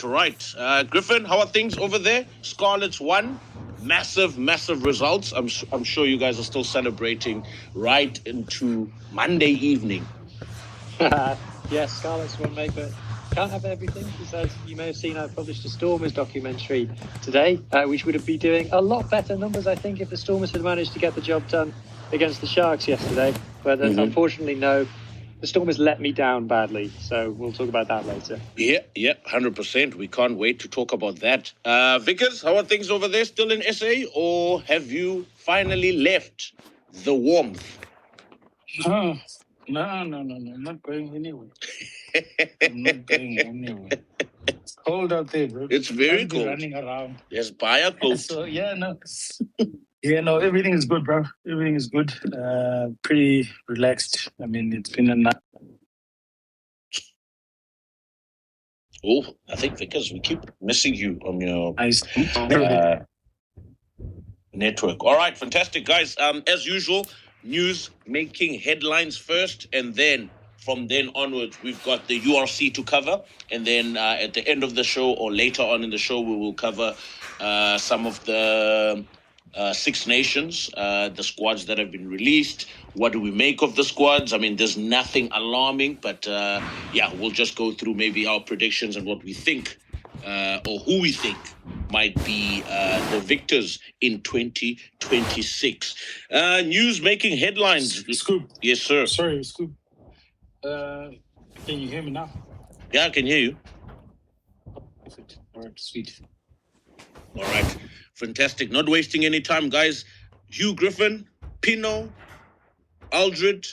All right. Griffin, how are things over there? Scarlets won. Massive results. I'm sure you guys are still celebrating right into Monday evening. Yes, Scarlet's won, mate, but can't have everything, because as you may have seen, I published a Stormers documentary today, which would have been doing a lot better numbers, I think, if the Stormers had managed to get the job done against the Sharks yesterday. But unfortunately, no. The Stormers let me down badly, so we'll talk about that later. Yeah, 100%. We can't wait to talk about that. Vickers, how are things over there? Still in SA, or have you finally left the warmth? No, I'm not going anywhere. I'm not going anywhere. It's cold out there, bro. It's very cold. Running around. Yes, buy a coat. So, everything is good, bro. Everything is good. Pretty relaxed. I mean, it's been a night. Oh, I think Vickers, we keep missing you on your network. All right, fantastic, guys. As usual, news making headlines first, and then from then onwards, we've got the URC to cover. And then at the end of the show or later on in the show, we will cover some of the Six Nations, the squads that have been released. What do we make of the squads? I mean, there's nothing alarming, but we'll just go through maybe our predictions and what we think or who we think might be the victors in 2026. News making headlines. Scoop. Yes, sir. Sorry, Scoop. Can you hear me now? Yeah, I can hear you. Perfect. All right, sweet. All right, fantastic. Not wasting any time, guys. Hugh Griffin, Pino, Aldred,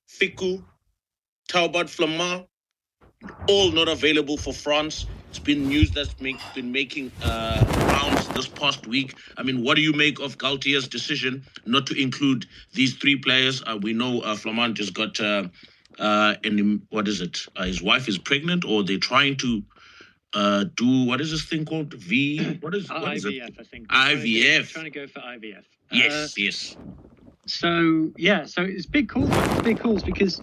Fiku, Taubert Flamand, all not available for France. It's been news that's been making rounds this past week. I mean, what do you make of Galtier's decision not to include these three players? We know Flamand just got, his wife is pregnant, or they're trying to do, what is this thing called? What is IVF, it? I think. IVF. Trying to go for IVF. Yes. So it's big calls. It's big calls because,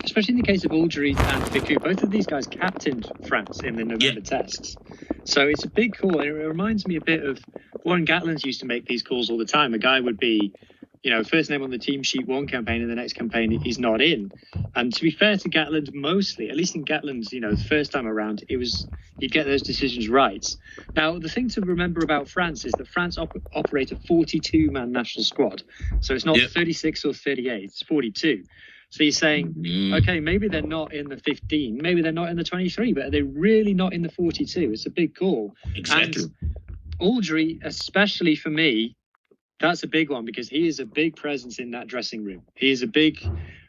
especially in the case of Aldred and Fiku, both of these guys captained France in the November tests. So it's a big call. And it reminds me a bit of Warren Gatland's used to make these calls all the time. A guy would be, first name on the team sheet one campaign, and the next campaign he's not in. And to be fair to Gatland, mostly, at least in Gatland's, the first time around, he'd get those decisions right. Now, the thing to remember about France is that France operate a 42-man national squad. So it's not 36 or 38, it's 42. So you're saying, okay, maybe they're not in the 15, maybe they're not in the 23, but are they really not in the 42? It's a big call. Exactly. And Aldred, especially for me, that's a big one, because he is a big presence in that dressing room. He is a big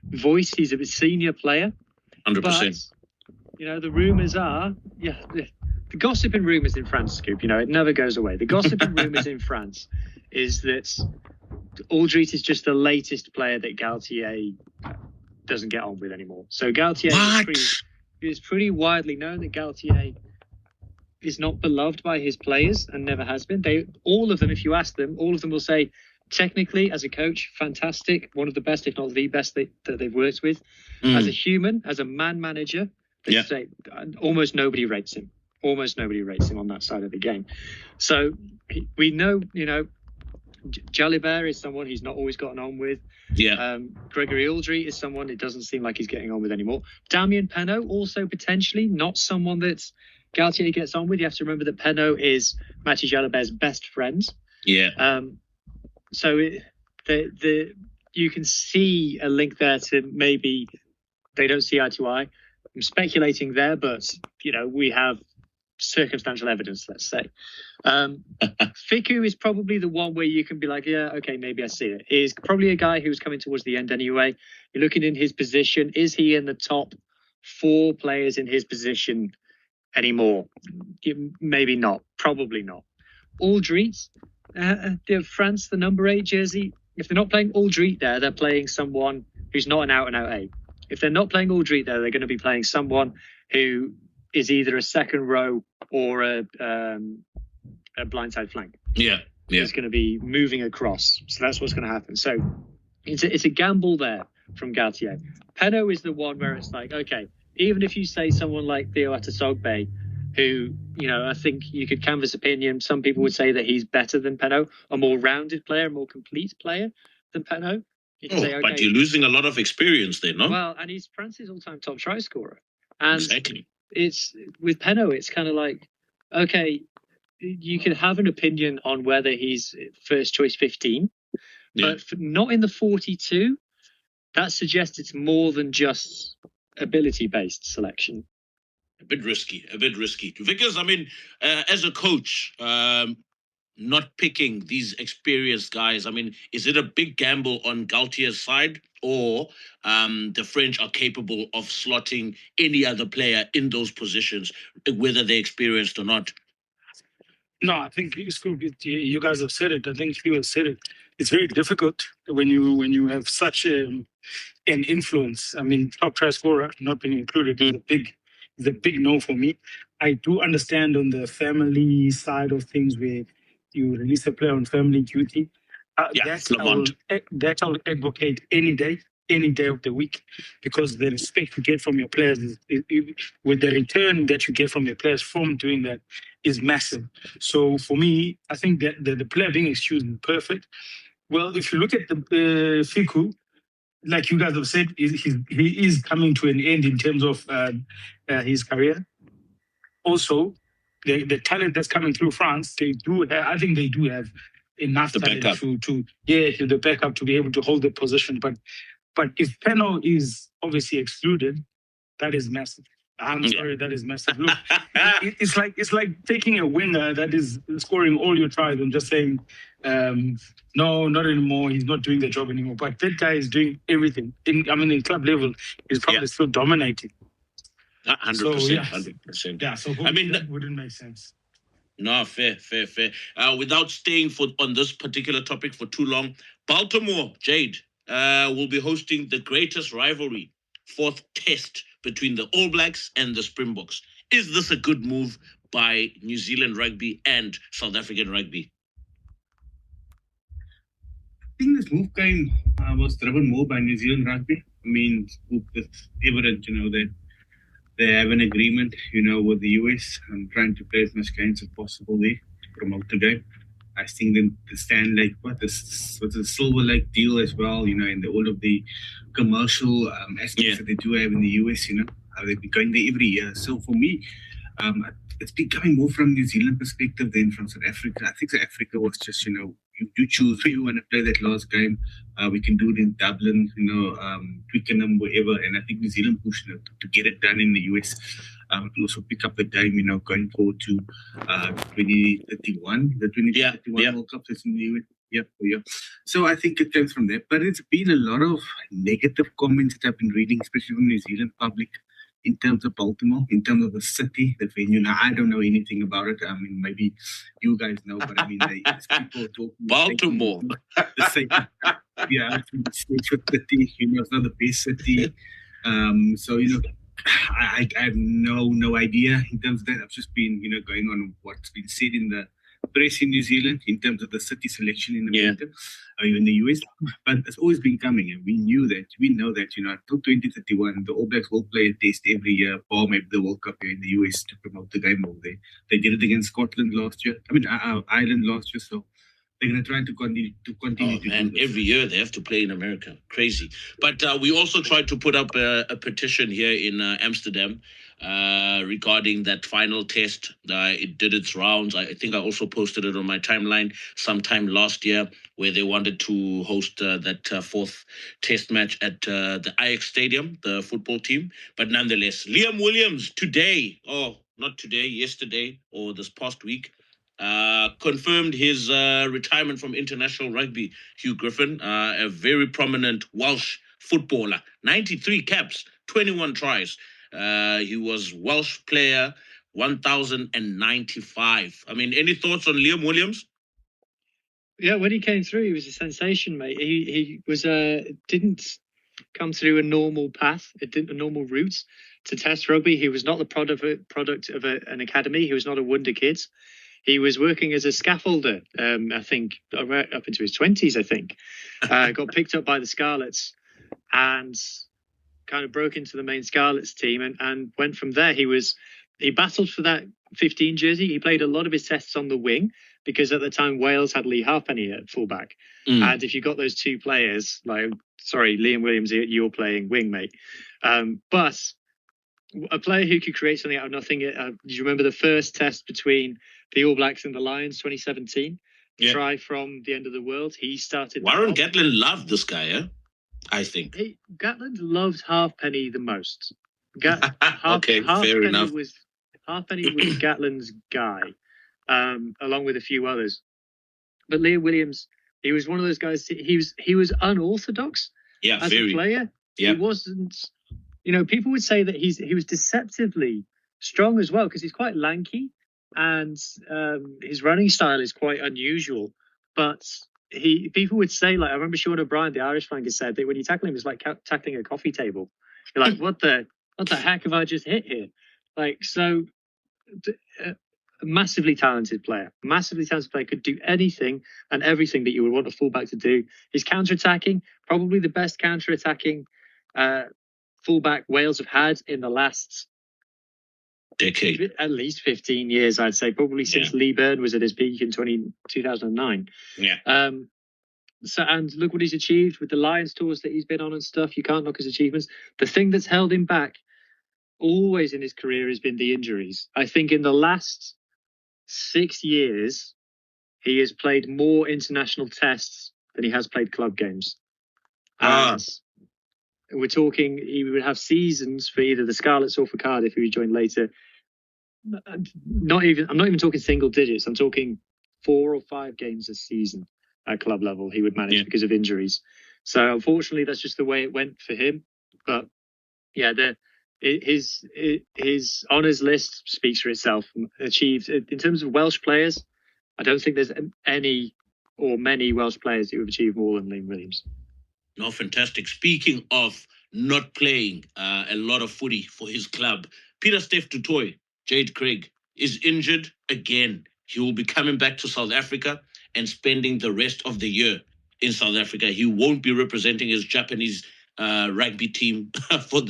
voice. He's a senior player. 100%. But, the rumours are, the gossip and rumours in France, Scoop, it never goes away. The gossip and rumours in France is that Aldred is just the latest player that Galtier doesn't get on with anymore. So Galtier is pretty widely known that Galtier is not beloved by his players and never has been. All of them, if you ask them, all of them will say, technically, as a coach, fantastic, one of the best, if not the best that they've worked with. As a human, as a man manager, they say almost nobody rates him. Almost nobody rates him on that side of the game. So we know, Jalibert is someone he's not always gotten on with. Gregory Aldred is someone it doesn't seem like he's getting on with anymore. Damien Penaud, also potentially not someone that's Galtier gets on with. You have to remember that Penaud is Mathieu Jalibert's best friend. So you can see a link there to maybe they don't see eye to eye. I'm speculating there, but we have circumstantial evidence, let's say. Fiku is probably the one where you can be like, yeah, okay, maybe I see it. He's probably a guy who's coming towards the end anyway. You're looking in his position. Is he in the top 4 players in his position anymore. Maybe not. Probably not. Aldrit, France, the number 8 jersey. If they're not playing Aldrit there, they're playing someone who's not an out-and-out 8. If they're not playing Aldrit there, they're going to be playing someone who is either a second row or a blindside flank. Yeah. It's going to be moving across. So that's what's going to happen. So it's a gamble there from Gautier. Penaud is the one where it's like, okay, even if you say someone like Theo Atasogbe, who, I think you could canvass opinion. Some people would say that he's better than Penaud, a more rounded player, a more complete player than Penaud. But you're losing a lot of experience there, no? Well, and he's France's all-time top try scorer. And exactly. It's with Penaud, it's kind of like, okay, you can have an opinion on whether he's first choice 15, but not in the 42. That suggests it's more than just ability-based selection. A bit risky. Because, as a coach, not picking these experienced guys, is it a big gamble on Gautier's side, or the French are capable of slotting any other player in those positions, whether they're experienced or not? No, I think you guys have said it. I think you have said it. It's very difficult when you have such an influence. Top try scorer not being included is a big no for me. I do understand on the family side of things where you release a player on family duty. That I'll advocate any day of the week, because the respect you get from your players with the return that you get from your players from doing that is massive. So for me, I think that the player being excused is perfect. Well, if you look at the Fiku, like you guys have said, he is coming to an end in terms of his career. Also, the talent that's coming through France, I think they do have enough talent to the backup to be able to hold the position. But if Penaud is obviously excluded, that is massive. I'm sorry, that is massive. Look, it's like taking a winger that is scoring all your tries and just saying, no, not anymore. He's not doing the job anymore. But that guy is doing everything. In club level, he's probably still dominating. 100%. 100%. Yeah, so that wouldn't make sense. No, fair. Without staying on this particular topic for too long, Baltimore, Jade, will be hosting the greatest rivalry, 4th test between the All Blacks and the Springboks. Is this a good move by New Zealand rugby and South African rugby? I think this move was driven more by New Zealand rugby. It's evident, that they have an agreement, with the US and trying to play as much games as possible there to promote the game. I think them to stand like the Silver Lake deal as well, and all of the commercial aspects that they do have in the US, they've been going there every year. So for me, it's been coming more from New Zealand perspective than from South Africa. I think South Africa was just, you choose who you want to play that last game. We can do it in Dublin, Twickenham, wherever. And I think New Zealand pushed to get it done in the US. To also pick up the game, going forward to 2031, the 2031 World Cup is in the US. Yeah. So I think it comes from there. But it's been a lot of negative comments that I've been reading, especially from New Zealand public, in terms of Baltimore, in terms of the city, the venue. Now, I don't know anything about it. Maybe you guys know, but there's people talking. Baltimore. The same. Yeah, it's the city, it's not the best city. So, I have no idea in terms of that. I've just been, going on what's been said in the press in New Zealand in terms of the city selection in America, in the US. But it's always been coming, and we know that, until 2031, the All Blacks will play a test every year, or maybe the World Cup here in the US to promote the game over there. They did it against Scotland last year. Ireland last year, so they're going to try to continue to do this. Every year they have to play in America. Crazy. But we also tried to put up a petition here in Amsterdam regarding that final test. It did its rounds. I think I also posted it on my timeline sometime last year, where they wanted to host that 4th test match at the Ajax Stadium, the football team. But nonetheless, Liam Williams yesterday or this past week, confirmed his retirement from international rugby. Hugh Griffin, a very prominent Welsh footballer, 93 caps, 21 tries. He was Welsh player 1,095. I mean, any thoughts on Liam Williams? Yeah, when he came through, he was a sensation, mate. He was didn't come through a normal path, a normal route to Test rugby. He was not the product of an academy. He was not a wonder kid. He was working as a scaffolder, I think, up into his 20s, I think. Got picked up by the Scarlets and kind of broke into the main Scarlets team and went from there. He battled for that 15 jersey. He played a lot of his tests on the wing because at the time Wales had Lee Halfpenny at fullback. And if you got those two players, Liam Williams, you're playing wing, mate. But a player who could create something out of nothing. Do you remember the first test between the All Blacks and the Lions, 2017? Yeah. Try from the end of the world. He started. Warren Gatland loved this guy, I think. Gatland loved Halfpenny the most. Okay, fair enough. Halfpenny was Gatland's guy, along with a few others. But Liam Williams, he was one of those guys. He was unorthodox as a player. Yeah. He wasn't. People would say that he was deceptively strong as well because he's quite lanky and his running style is quite unusual. But people would say, I remember Sean O'Brien, the Irish flanker, said that when you tackle him, it's like tackling a coffee table. You're like, what the heck have I just hit here? A massively talented player, could do anything and everything that you would want a fullback to do. His counter-attacking, probably the best counter-attacking fullback Wales have had in the last decade, at least 15 years, I'd say, probably since Lee Byrne was at his peak in 2009. Yeah. And look what he's achieved with the Lions tours that he's been on and stuff. You can't knock his achievements. The thing that's held him back always in his career has been the injuries. I think in the last 6 years, he has played more international tests than he has played club games. And we're talking, he would have seasons for either the Scarlets or for Cardiff, who he joined later. I'm not even talking single digits. I'm talking 4 or 5 games a season at club level he would manage because of injuries. So unfortunately, that's just the way it went for him. But his honours list speaks for itself. Achieved in terms of Welsh players, I don't think there's any or many Welsh players who have achieved more than Liam Williams. No, fantastic. Speaking of not playing a lot of footy for his club, Pieter-Steph du Toit, Jade Craig, is injured again. He will be coming back to South Africa and spending the rest of the year in South Africa. He won't be representing his Japanese rugby team for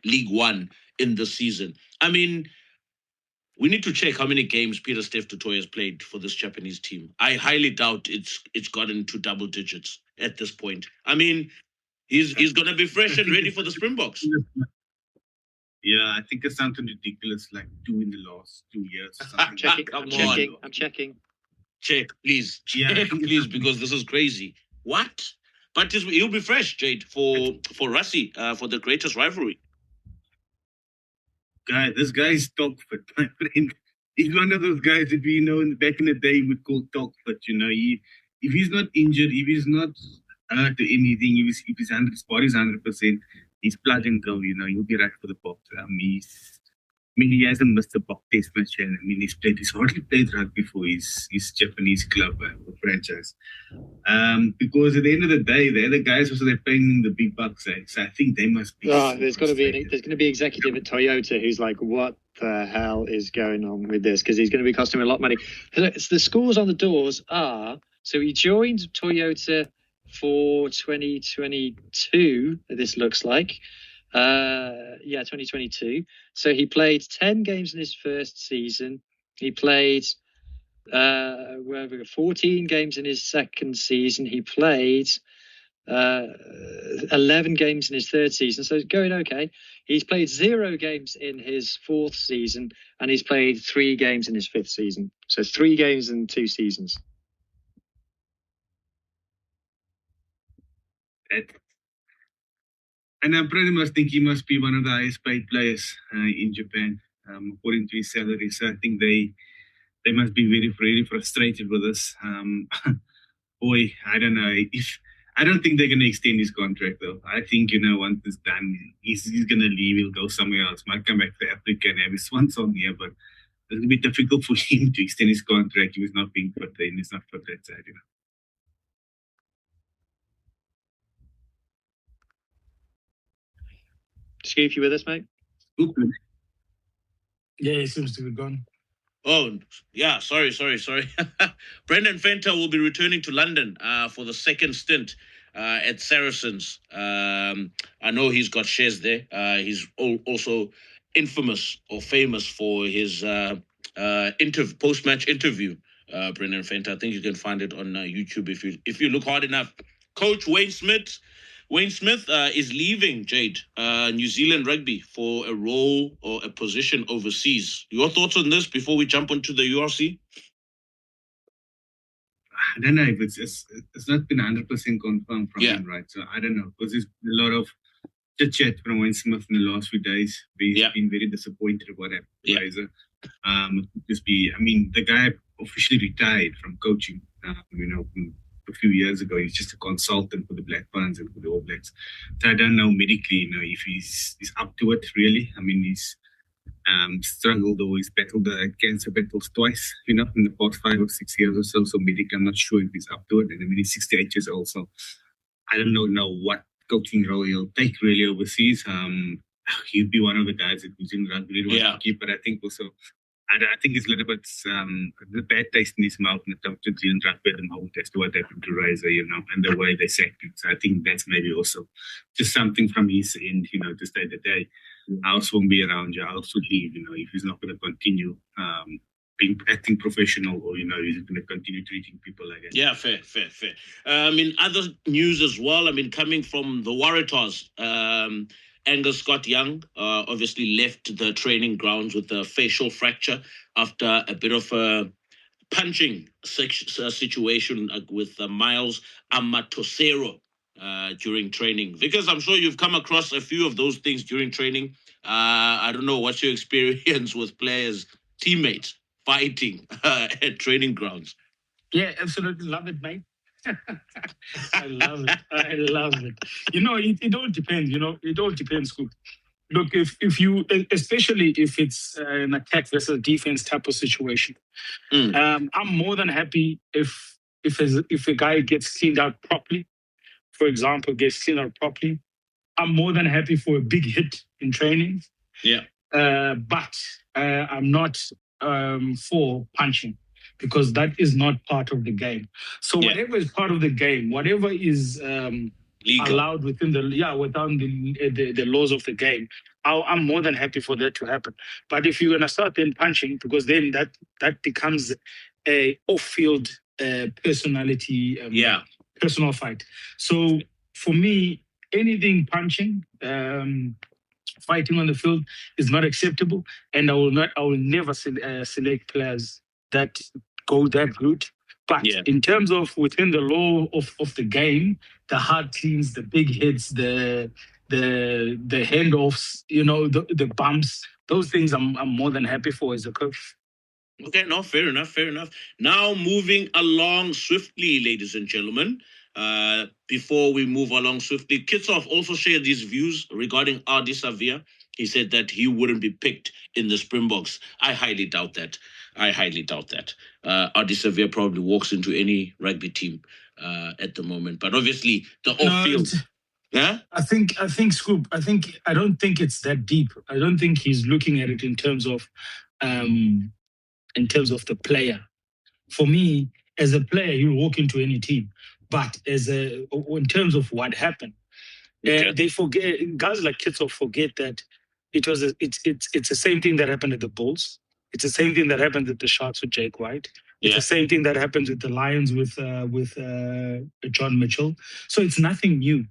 League One in the season. I mean, we need to check how many games Pieter-Steph du Toit has played for this Japanese team. I highly doubt it's gotten to double digits at this point. I mean, he's going to be fresh and ready for the Springboks. Yeah, I think it's something ridiculous, like 2 in the last 2 years. I'm checking. Check, please. Check, please, because this is crazy. What? But he'll be fresh, Jade, for Rassie, for the greatest rivalry. This guy is top fit, my friend. He's one of those guys that we know back in the day we called top fit. If he's not injured, if he's not hurt or anything, if his body's 100%, he's plug and go. He'll be right for the Boks. He hasn't missed a Boks test match. He's hardly played rugby for his Japanese club or franchise. Because at the end of the day, they're the guys also they're paying in the big bucks. So I think they must be. There's going to be an executive at Toyota who's like, what the hell is going on with this? Because he's going to be costing him a lot of money. The scores on the doors are, so he joined Toyota for 2022, this looks like. 2022. So he played 10 games in his first season. He played 14 games in his second season. He played 11 games in his third season. So it's going okay. He's played 0 games in his fourth season, and he's played 3 games in his fifth season. So 3 games in 2 seasons. And I pretty much think he must be one of the highest paid players in Japan, according to his salary. So I think they must be very, very frustrated with this. Boy, I don't know. I don't think they're going to extend his contract, though. I think, once it's done, he's going to leave. He'll go somewhere else. Might come back to Africa and have his swan song here, but it's going to be difficult for him to extend his contract. He was not being put there, and he's not put that side, Steve, you with us, mate? Yeah, it seems to be gone. Oh, yeah. Sorry. Brendan Fenter will be returning to London for the second stint at Saracens. I know he's got shares there. He's also infamous or famous for his post-match interview. Brendan Fenter. I think you can find it on YouTube if you look hard enough. Coach Wayne Smith is leaving, Jade, New Zealand Rugby for a role or a position overseas. Your thoughts on this before we jump onto the URC? I don't know if it's not been 100% confirmed from him, right? So I don't know, because there's a lot of chit-chat from Wayne Smith in the last few days. He's been very disappointed about that. Yeah. The guy officially retired from coaching, a few years ago. He's just a consultant for the Black Ferns and for the All Blacks. So I don't know medically, if he's up to it, really. I mean, he's struggled, or he's battled cancer battles twice, in the past 5 or 6 years or so. So medically, I'm not sure if he's up to it. And I mean, he's 68 years old, so I don't know what coaching role he'll take really overseas. He'd be one of the guys that was in rugby really wants to keep, but I think also I think it's a little bit the bad taste in his mouth in the top to New Zealand rugby at the moment as to what happened to Razor, and the way they sacked him. So I think that's maybe also just something from his end, to say that I also won't be around you. I also leave, if he's not going to continue acting professional, or he's going to continue treating people like that. Yeah, fair. Other news as well. Coming from the Waratahs, Angus Scott Young obviously left the training grounds with a facial fracture after a bit of a punching situation with Miles Amatosero during training. Because I'm sure you've come across a few of those things during training. I don't know, what's your experience with players, teammates fighting at training grounds? Yeah, absolutely love it, mate. I love it. It all depends. It all depends. Look, if you, especially if it's an attack versus defense type of situation, I'm more than happy if a guy gets cleaned out properly. For example, I'm more than happy for a big hit in training. Yeah. But I'm not for punching, because that is not part of the game. So whatever is part of the game, whatever is allowed within the laws of the game, I'm more than happy for that to happen. But if you're gonna start then punching, because then that becomes a off-field personality, personal fight. So for me, anything punching, fighting on the field is not acceptable, and I will never select players that go that route. But in terms of within the law of the game, the hard cleans, the big hits, the handoffs, the bumps, those things I'm more than happy for as a coach. Okay, no, fair enough. Now moving along swiftly, ladies and gentlemen. Before we move along swiftly, Kitsoff also shared his views regarding Ardie Savea. He said that he wouldn't be picked in the Springboks. I highly doubt that. Ardie Savea probably walks into any rugby team at the moment. But obviously, the off-field... Yeah? I think, Scoop, I don't think it's that deep. I don't think he's looking at it in terms of the player. For me, as a player, he'll walk into any team. But in terms of what happened, they forget, guys like Kitsoff forget that it's the same thing that happened at the Bulls. It's the same thing that happened at the Sharks with Jake White. It's the same thing that happens with the Lions with John Mitchell. So it's nothing new.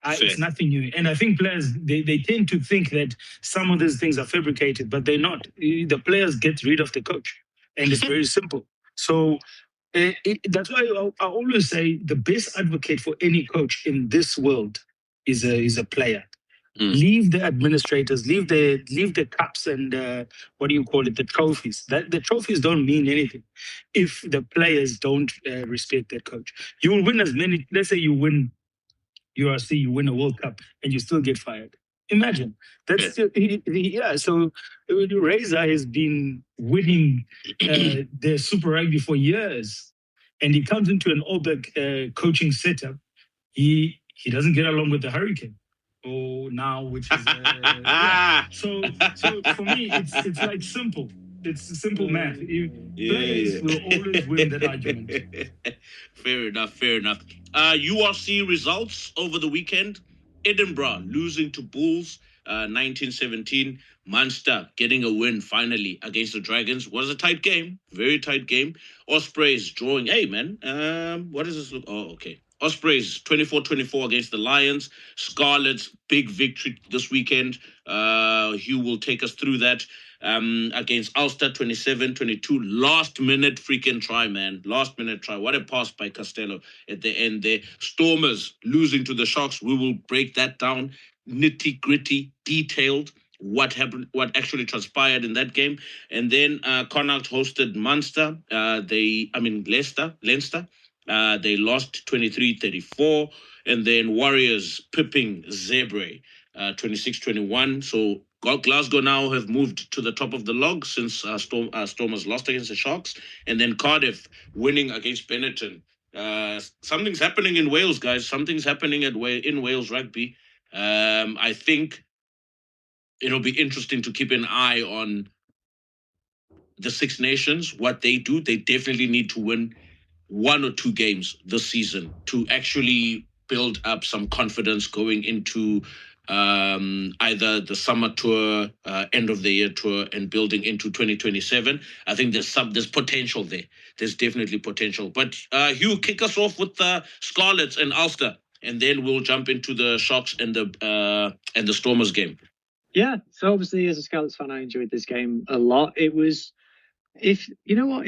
It's nothing new. And I think players, they tend to think that some of these things are fabricated, but they're not. The players get rid of the coach. And it's very simple. So that's why I always say the best advocate for any coach in this world is a player. Leave the administrators, leave the cups and the trophies. That the trophies don't mean anything if the players don't respect their coach. You will win as many. Let's say you win URC, you win a World Cup, and you still get fired. Imagine that's yeah. So Reza has been winning the Super Rugby for years, and he comes into an All Black coaching setup. He doesn't get along with the Hurricane. Oh, now which is yeah. So for me, it's like simple. It's simple math. Players will always win that argument. Fair enough. URC results over the weekend. Edinburgh losing to Bulls 1917. Munster getting a win finally against the Dragons. Was a tight game. Very tight game. Ospreys drawing. Hey, man. What does this look? Oh, okay. Ospreys 24-24 against the Lions. Scarlets, big victory this weekend. Hugh will take us through that. Against Ulster 27-22. Last minute freaking try, man. Last minute try. What a pass by Costello at the end there. Stormers losing to the Sharks. We will break that down. Nitty gritty, detailed. What happened, what actually transpired in that game. And then Connacht hosted Munster. Leinster. They lost 23-34. And then Warriors pipping Zebre 26-21. So Glasgow now have moved to the top of the log since Stormers lost against the Sharks. And then Cardiff winning against Benetton. Something's happening in Wales, guys. Something's happening in Wales rugby. I think it'll be interesting to keep an eye on the Six Nations, what they do. They definitely need to win 1 or 2 games this season to actually build up some confidence going into either the summer tour, end of the year tour, and building into 2027. I think there's potential there. There's definitely potential. But Hugh, kick us off with the Scarlets and Ulster, and then we'll jump into the Sharks and the Stormers game. Yeah, so obviously as a Scarlets fan, I enjoyed this game a lot. It was, if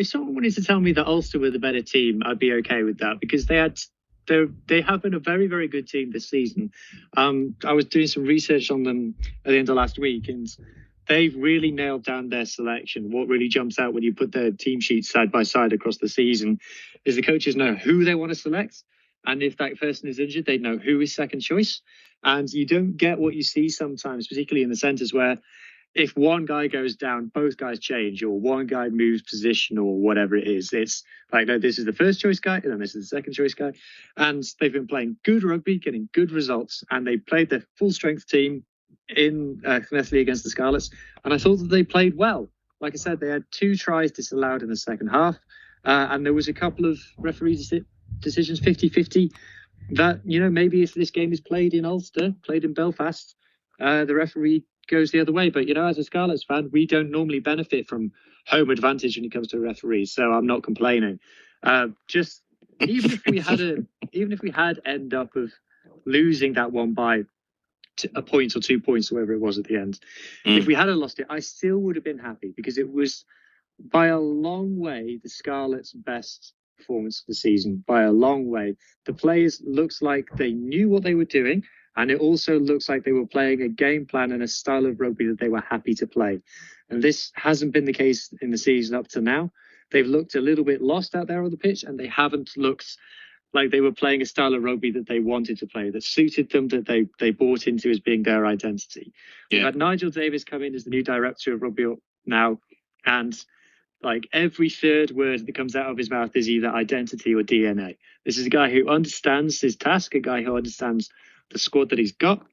someone wanted to tell me that Ulster were the better team, I'd be okay with that, because they have been a very, very good team this season. I was doing some research on them at the end of last week, and they've really nailed down their selection. What really jumps out when you put their team sheets side by side across the season is the coaches know who they want to select. And if that person is injured, they know who is second choice. And you don't get what you see sometimes, particularly in the centres, where if one guy goes down, both guys change, or one guy moves position, or whatever it is. It's like, no, this is the first choice guy, and then this is the second choice guy. And they've been playing good rugby, getting good results, and they played their full strength team in Knethly against the Scarlets. And I thought that they played well. Like I said, they had 2 tries disallowed in the second half, and there was a couple of referee decisions, 50-50, that, maybe if this game is played in Ulster, played in Belfast, the referee goes the other way. But as a Scarlets fan, we don't normally benefit from home advantage when it comes to referees, so I'm not complaining. Just even if we had end up of losing that one by a point or 2 points, or whatever it was at the end, if we had lost it, I still would have been happy, because it was by a long way the Scarlets' best performance of the season, by a long way. The players looks like they knew what they were doing, and it also looks like they were playing a game plan and a style of rugby that they were happy to play. And this hasn't been the case in the season up to now. They've looked a little bit lost out there on the pitch, and they haven't looked like they were playing a style of rugby that they wanted to play, that suited them, that they bought into as being their identity. Yeah. We've had Nigel Davis come in as the new director of rugby now, and like every third word that comes out of his mouth is either identity or DNA. This is a guy who understands his task, a guy who understands the squad that he's got,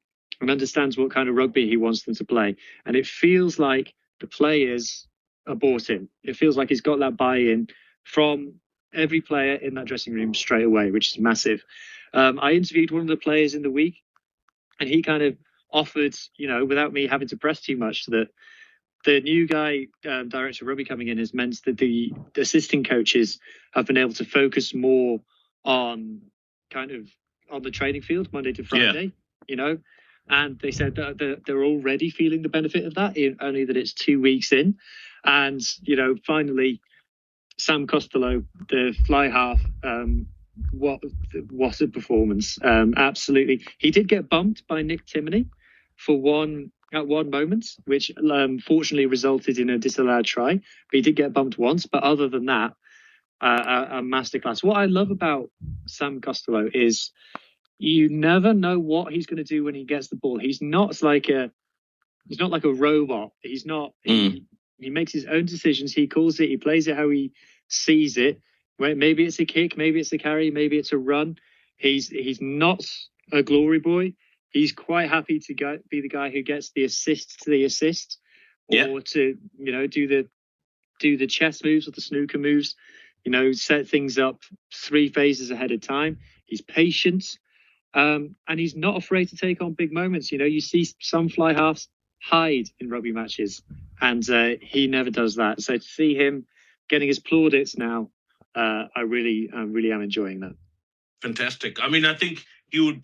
and understands what kind of rugby he wants them to play. And it feels like the players are bought in. It feels like he's got that buy-in from every player in that dressing room straight away, which is massive. I interviewed one of the players in the week, and he kind of offered, without me having to press too much, that the new guy, director of rugby coming in, has meant that the assistant coaches have been able to focus more on on the training field Monday to Friday, and they said that they're already feeling the benefit of that, only that it's 2 weeks in. And, finally, Sam Costello, the fly half, what a performance. Absolutely. He did get bumped by Nick Timoney, at one moment, which fortunately resulted in a disallowed try. But he did get bumped once. But other than that, a masterclass. What I love about Sam Costello is you never know what he's going to do when he gets the ball. He's not like a robot. He's not. He makes his own decisions. He calls it. He plays it how he sees it. Maybe it's a kick. Maybe it's a carry. Maybe it's a run. He's not a glory boy. He's quite happy to be the guy who gets the assist to the assist, or to do the chess moves or the snooker moves. Set things up 3 phases ahead of time. He's patient, and he's not afraid to take on big moments. You see some fly halves hide in rugby matches, and he never does that. So to see him getting his plaudits now, I really am enjoying that. Fantastic. I mean, I think he would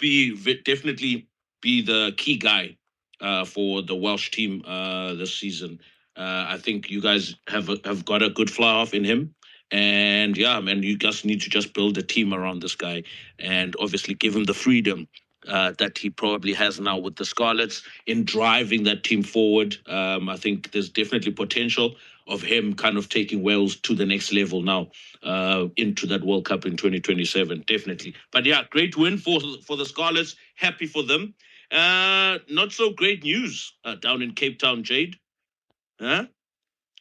definitely be the key guy for the Welsh team this season. I think you guys have got a good fly off in him. And yeah, man, you guys need to just build a team around this guy and obviously give him the freedom that he probably has now with the Scarlets in driving that team forward. I think there's definitely potential of him kind of taking Wales to the next level now into that World Cup in 2027, definitely. But yeah, great win for the Scarlets. Happy for them. Not so great news down in Cape Town, Jade. Huh?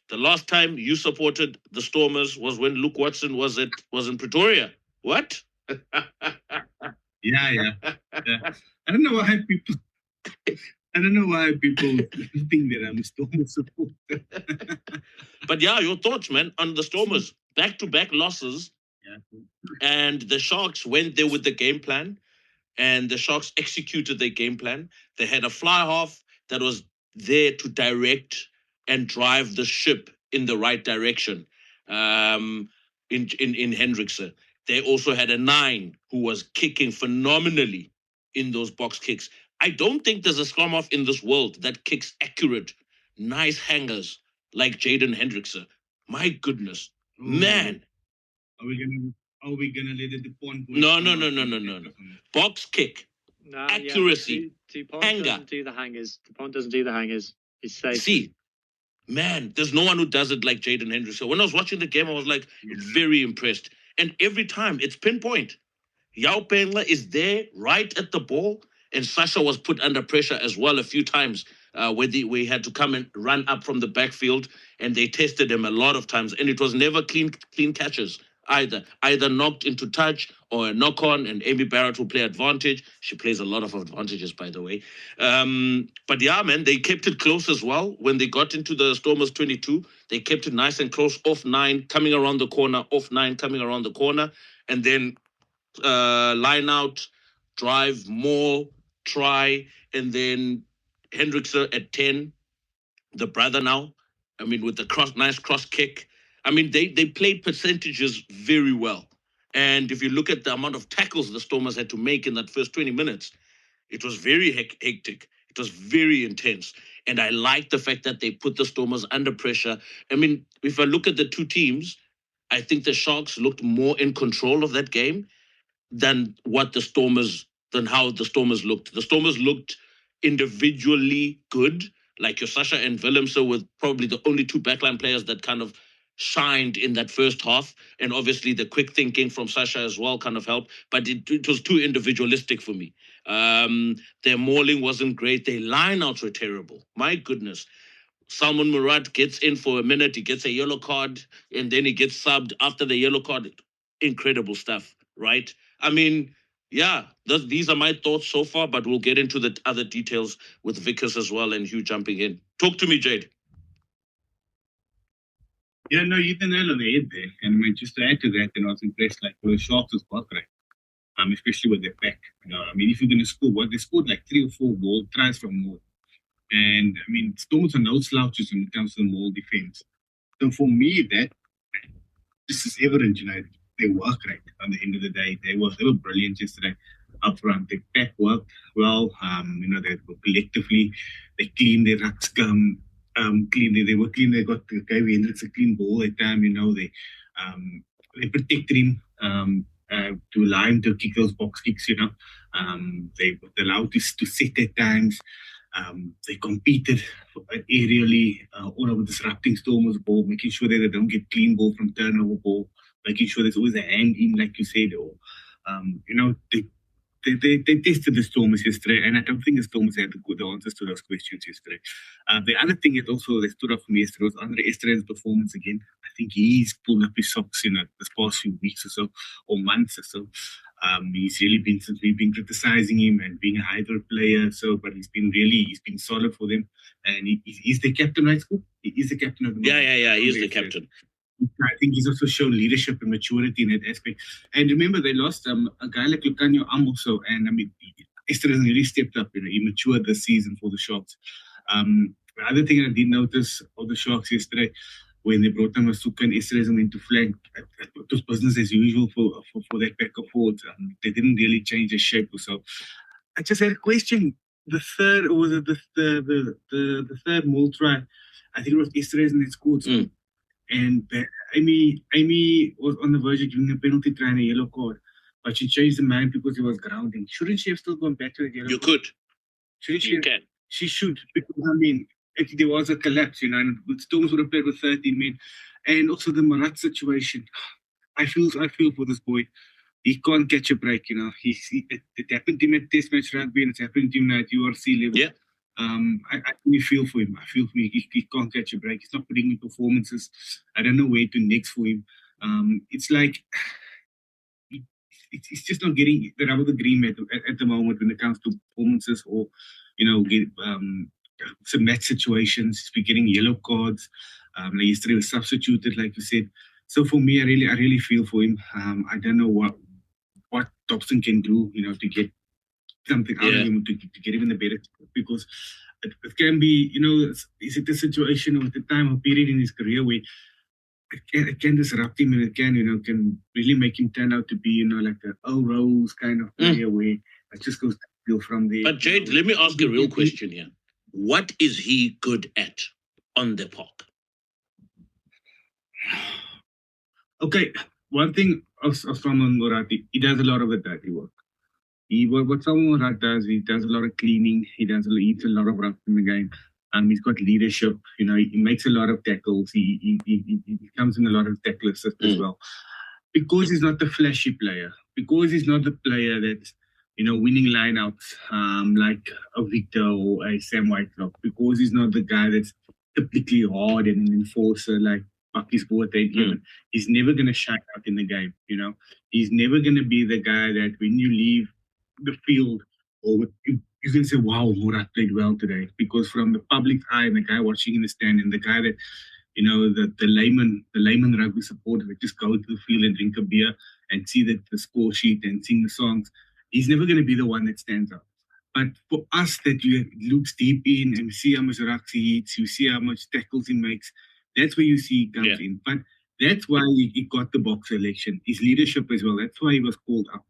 The last time you supported the Stormers was when Luke Watson was in Pretoria. What? Yeah. I don't know why people think that I'm a Stormers supporter. But yeah, your thoughts, man, on the Stormers. Back-to-back losses. Yeah. And the Sharks went there with the game plan. And the Sharks executed their game plan. They had a fly half that was there to direct and drive the ship in the right direction in Hendrickse. They also had a 9 who was kicking phenomenally in those box kicks. I don't think there's a scrum half in this world that kicks accurate, nice hangers like Jaden Hendrickse. My goodness, man. Are we gonna let the point? No. Box kick. No, accuracy. Dupont hanger. Doesn't do the hangers. Dupont doesn't do the hangers. He's safe. See, man, there's no one who does it like Jaden Hendrickse. So when I was watching the game, I was like very impressed. And every time it's pinpoint. Yao Pengla is there right at the ball. And Sasha was put under pressure as well a few times where we had to come and run up from the backfield. And they tested him a lot of times. And it was never clean catches either knocked into touch or a knock on, and Amy Barrett will play advantage. She plays a lot of advantages, by the way. But yeah, man, they kept it close as well. When they got into the Stormers 22, they kept it nice and close, off 9, coming around the corner, off 9, coming around the corner, and then line out, drive, maul, try, and then Hendrickse at 10, the brother now, I mean, with the nice cross kick. I mean, they played percentages very well. And if you look at the amount of tackles the Stormers had to make in that first 20 minutes, it was very hectic. It was very intense. And I like the fact that they put the Stormers under pressure. I mean, if I look at the two teams, I think the Sharks looked more in control of that game than how the Stormers looked. The Stormers looked individually good, like your Sasha and Willemse were probably the only 2 backline players that kind of shined in that first half. And obviously the quick thinking from Sasha as well kind of helped, but it was too individualistic for me. Their mauling wasn't great. Their lineouts were terrible. My goodness. Salman Murad gets in for a minute, he gets a yellow card, and then he gets subbed after the yellow card. Incredible stuff, right? I mean, yeah, these are my thoughts so far, but we'll get into the other details with Vickers as well and Hugh jumping in. Talk to me, Jade. Yeah, no, you hit the nail on the head there. And I mean, just to add to that, I was impressed, like, with the Sharks as well, right? Especially with their back. I mean, if you're going to score, they scored like 3 or 4 goal tries from maul. And I mean, Stormers are no slouches when it comes to the maul defense. So for me, this is evident, they work right on the end of the day. They were brilliant yesterday up front. Their back worked well. They were collectively, they cleaned their rucks, they were clean. They gave Hendricks a clean ball at time. They protected him to allow him to kick those box kicks. They allowed this to set at times. They competed aerially, all over disrupting Stormers' ball, making sure that they don't get clean ball from turnover ball, making sure there's always a hand in, like you said, or they tested the Stormers yesterday, and I don't think the Stormers had the answers to those questions yesterday. The other thing that also they stood up for me yesterday was Andre Ester's performance again. I think he's pulled up his socks this past few weeks or so, or months or so. He's really been, since we've been criticizing him and being a hybrid player, but he's been solid for them, and he's the captain, right, Scoop? He's the captain of the moment. Yeah, he's the captain. I think he's also shown leadership and maturity in that aspect. And remember, they lost a guy like Lucanio also, and I mean, Esther has really stepped up. He matured this season for the Sharks. The other thing I did notice of the Sharks yesterday, when they brought them Masuka and Esther into flank, it was business as usual for that back and forward. They didn't really change the shape or so. I just had a question. The third, or was it the third maul try? I think it was Esther that scored. And Amy was on the verge of giving a penalty try and a yellow card, but she changed the mind because he was grounding. Shouldn't she have still gone back to the yellow card? You could. Shouldn't she? You can. She should, because actually there was a collapse, and Stormers would have played with 13 men. And also the Marat situation. I feel for this boy. He can't catch a break, It happened to him at Test match rugby, and it's happened to him now at URC level. Yeah. I really feel for him. I feel for him. He can't catch a break. He's not putting in performances. I don't know where to next for him. It's like he's just not getting the rub of the green at the moment when it comes to performances or, some match situations. He's getting yellow cards. Like yesterday was substituted, like you said. So for me, I really feel for him. I don't know what Dobson can do, to get something out of him to get him in the better, because it can be, is it a situation or the time or period in his career where it can disrupt him, and it can really make him turn out to be, like a Earl Rose kind of player where it just goes from there. But Jade, let me ask a real question here. What is he good at on the park? Okay, one thing of Salman Morati, he does a lot of the dirty work. What Salman Murat does, he does a lot of cleaning. He eats a lot of runs in the game. He's got leadership. He makes a lot of tackles. He comes in a lot of tackle assist as well. Because he's not the flashy player. Because he's not the player that's, winning lineouts like a Victor or a Sam Whitelock. Because he's not the guy that's typically hard and an enforcer like Bucky's bought that. He's never going to shine out in the game. He's never going to be the guy that when you leave the field, or you can say, wow, Murat played well today, because from the public eye and the guy watching in the stand and the guy that, the layman rugby supporter that just go to the field and drink a beer and see the score sheet and sing the songs, he's never going to be the one that stands out. But for us that looks deep in and see how much rucks he eats, you see how much tackles he makes, that's where you see he comes in. But that's why he got the box selection. His leadership as well. That's why he was called up.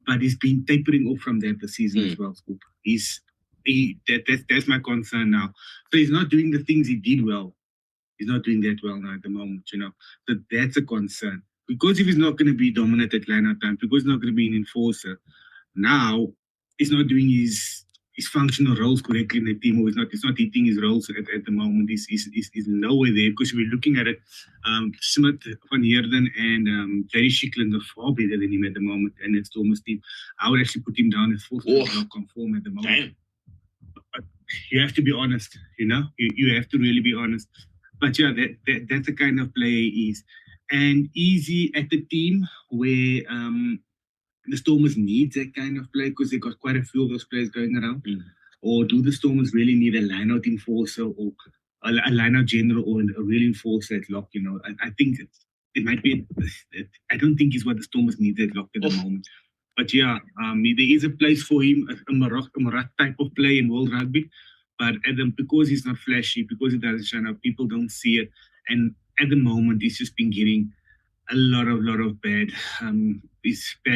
But he's been tapering off from that this season as well, Scoop. That's my concern now. So he's not doing the things he did well. He's not doing that well now at the moment, So that's a concern. Because if he's not going to be dominant at line-out time, because he's not going to be an enforcer, now he's not doing his functional roles correctly in the team, or he's not hitting his roles at the moment. He's nowhere there, because we're looking at it. Smith, Van Heerden, and Jerry Schicklin are far better than him at the moment, and it's Thomas' team. I would actually put him down as fourth, not conform at the moment. But you have to be honest, you have to really be honest. But that's the kind of player he is. And easy at the team where the Stormers need that kind of play, because they got quite a few of those players going around. Or do the Stormers really need a line-out enforcer or a line-out general or a real enforcer at lock? I think it might be. I don't think it's what the Stormers need at lock at the moment. But there is a place for him, a Marat type of play in world rugby. But because he's not flashy, because he doesn't shine up, people don't see it. And at the moment, he's just been getting a lot of bad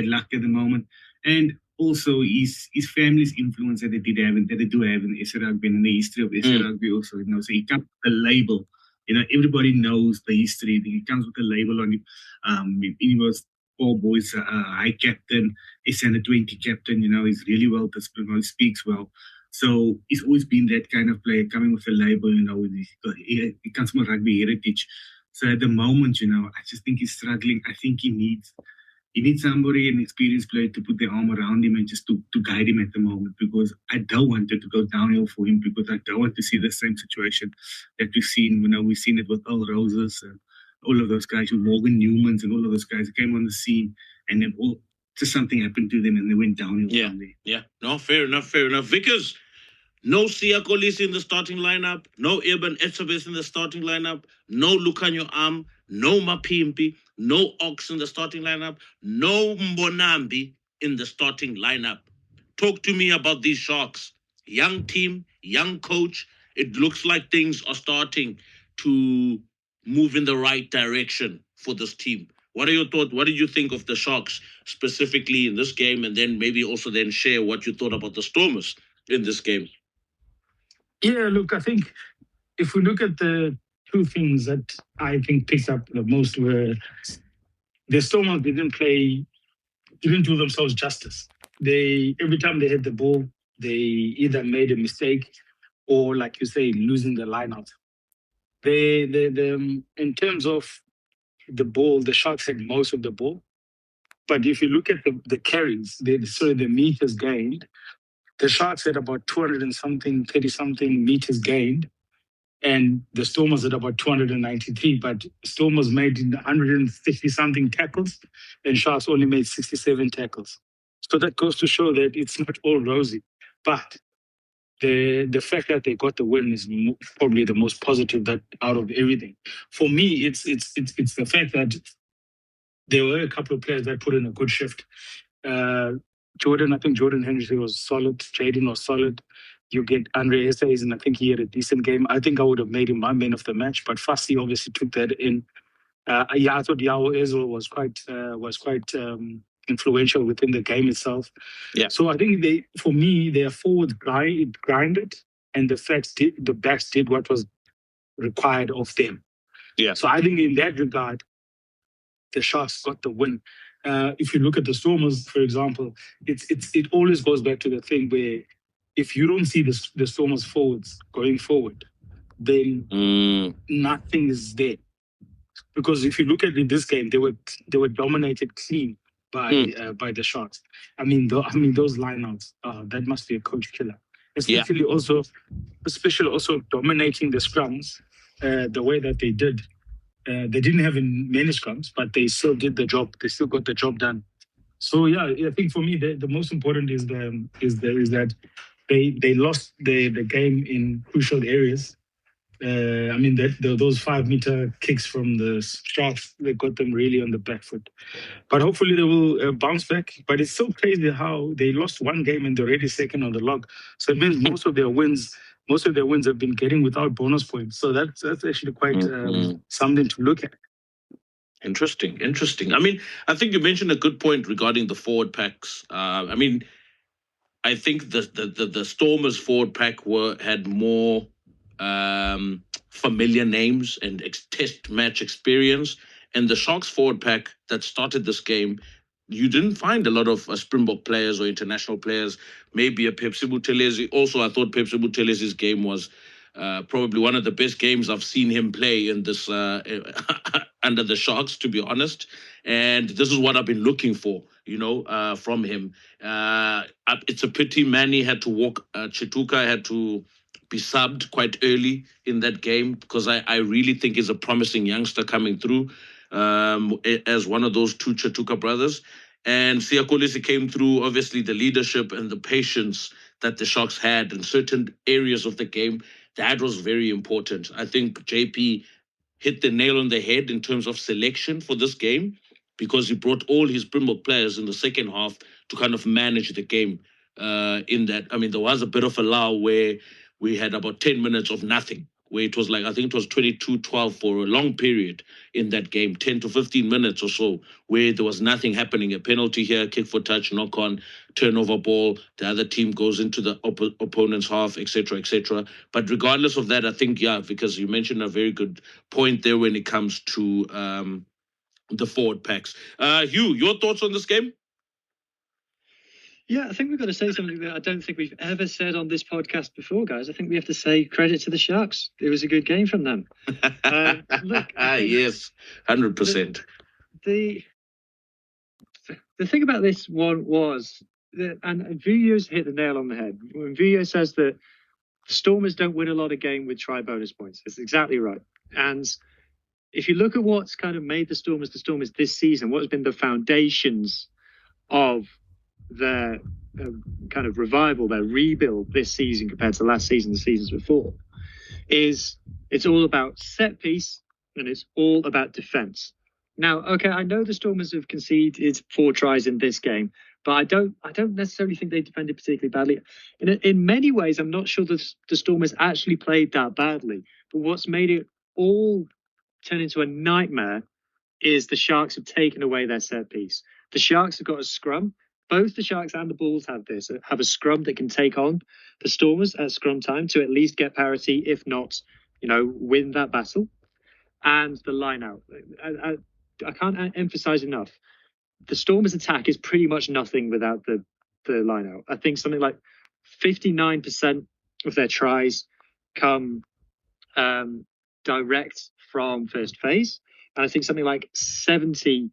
luck at the moment. And also his family's influence that they do have in SA Rugby and in the history of SA Rugby also. So he comes with a label. Everybody knows the history. He comes with a label on him. He was Paul Boy's high captain, SA under 20 captain. He's really well disciplined, he speaks well. So he's always been that kind of player, coming with a label, he comes from a rugby heritage. So at the moment, I just think he's struggling. I think he needs somebody, an experienced player, to put their arm around him and just to guide him at the moment, because I don't want it to go downhill for him, because I don't want to see the same situation that we've seen. We've seen it with Earl Roses and all of those guys, with Morgan Newmans and all of those guys that came on the scene, and then just something happened to them and they went downhill from there. Yeah. No, fair enough. Vickers, no Sia Kolisi in the starting lineup, no Eben Etzebeth in the starting lineup, no Lucanio Am, no Mapimpi, no Ox in the starting lineup, no Mbonambi in the starting lineup. Talk to me about these Sharks. Young team, young coach. It looks like things are starting to move in the right direction for this team. What are your thoughts? What did you think of the Sharks specifically in this game? And then maybe also then share what you thought about the Stormers in this game. Yeah, look, I think if we look at the two things that I think picked up the most were the Stormers didn't do themselves justice. Every time they hit the ball, they either made a mistake or, like you say, losing the line out. In terms of the ball, the Sharks had most of the ball. But if you look at the carries, the meters gained, the Sharks had about 200 and something, 30 something meters gained, and the Stormers had about 293. But Stormers made 150 something tackles, and Sharks only made 67 tackles. So that goes to show that it's not all rosy. But the fact that they got the win is probably the most positive that out of everything. For me, it's the fact that there were a couple of players that put in a good shift. I think Jordan Henry was solid. Jaden was solid. You get Andre Essays, and I think he had a decent game. I think I would have made him my man of the match, but Fassi obviously took that in. I thought Yao Ezra was quite influential within the game itself. Yeah. So I think their forwards grinded, and the backs did what was required of them. Yeah. So I think in that regard, the Sharks got the win. If you look at the Stormers, for example, it always goes back to the thing where if you don't see the Stormers forwards going forward, then nothing is there. Because if you look at in this game, they were dominated clean by the Sharks. I mean those lineouts, that must be a coach killer. Especially also dominating the scrums the way that they did. They didn't have many scrums, but they still did the job. They still got the job done. So yeah, I think for me the most important is that they lost the game in crucial areas. Those 5 meter kicks from the Sharks, they got them really on the back foot. But hopefully they will bounce back. But it's so crazy how they lost one game and they're already second on the log. So it means most of their wins have been getting without bonus points. So that's actually quite something to look at. Interesting. I mean, I think you mentioned a good point regarding the forward packs. I think the Stormers forward pack had more familiar names and test match experience, and the Sharks forward pack that started this game, you didn't find a lot of Springbok players or international players. Maybe a Pepsi Buthelezi. Also, I thought Pepsi Buthelezi's game was probably one of the best games I've seen him play in this under the Sharks, to be honest. And this is what I've been looking for, from him. It's a pity Manny had to walk. Chituka had to be subbed quite early in that game, because I really think he's a promising youngster coming through as one of those two Chituka brothers. And Sia Kolisi came through, obviously, the leadership and the patience that the Sharks had in certain areas of the game. That was very important. I think JP hit the nail on the head in terms of selection for this game, because he brought all his Springbok players in the second half to kind of manage the game in that. I mean, there was a bit of a lull where we had about 10 minutes of nothing, where it was like, I think it was 22-12 for a long period in that game, 10 to 15 minutes or so, where there was nothing happening. A penalty here, kick for touch, knock on, turnover ball, the other team goes into the opponent's half, etc., etc. But regardless of that, I think, because you mentioned a very good point there when it comes to the forward packs. Hugh, your thoughts on this game? Yeah, I think we've got to say something that I don't think we've ever said on this podcast before, guys. I think we have to say credit to the Sharks. It was a good game from them. Look, I think Yes, 100%. the thing about this one was that, and Vujo's hit the nail on the head. When Vujo says that Stormers don't win a lot of game with try bonus points, it's exactly right. And if you look at what's kind of made the Stormers this season, what has been the foundations of their kind of revival, their rebuild this season compared to last season, the seasons before, is it's all about set piece and it's all about defense. Now, okay, I know the Stormers have conceded 4 tries in this game, but I don't necessarily think they defended particularly badly. In many ways, I'm not sure that the Stormers actually played that badly. But what's made it all turn into a nightmare is the Sharks have taken away their set piece. The Sharks have got a scrum. Both the Sharks and the Bulls have a scrum that can take on the Stormers at scrum time to at least get parity, if not, win that battle. And the line out. I can't emphasize enough. The Stormers' attack is pretty much nothing without the line out. I think something like 59% of their tries come direct from first phase. And I think something like 70%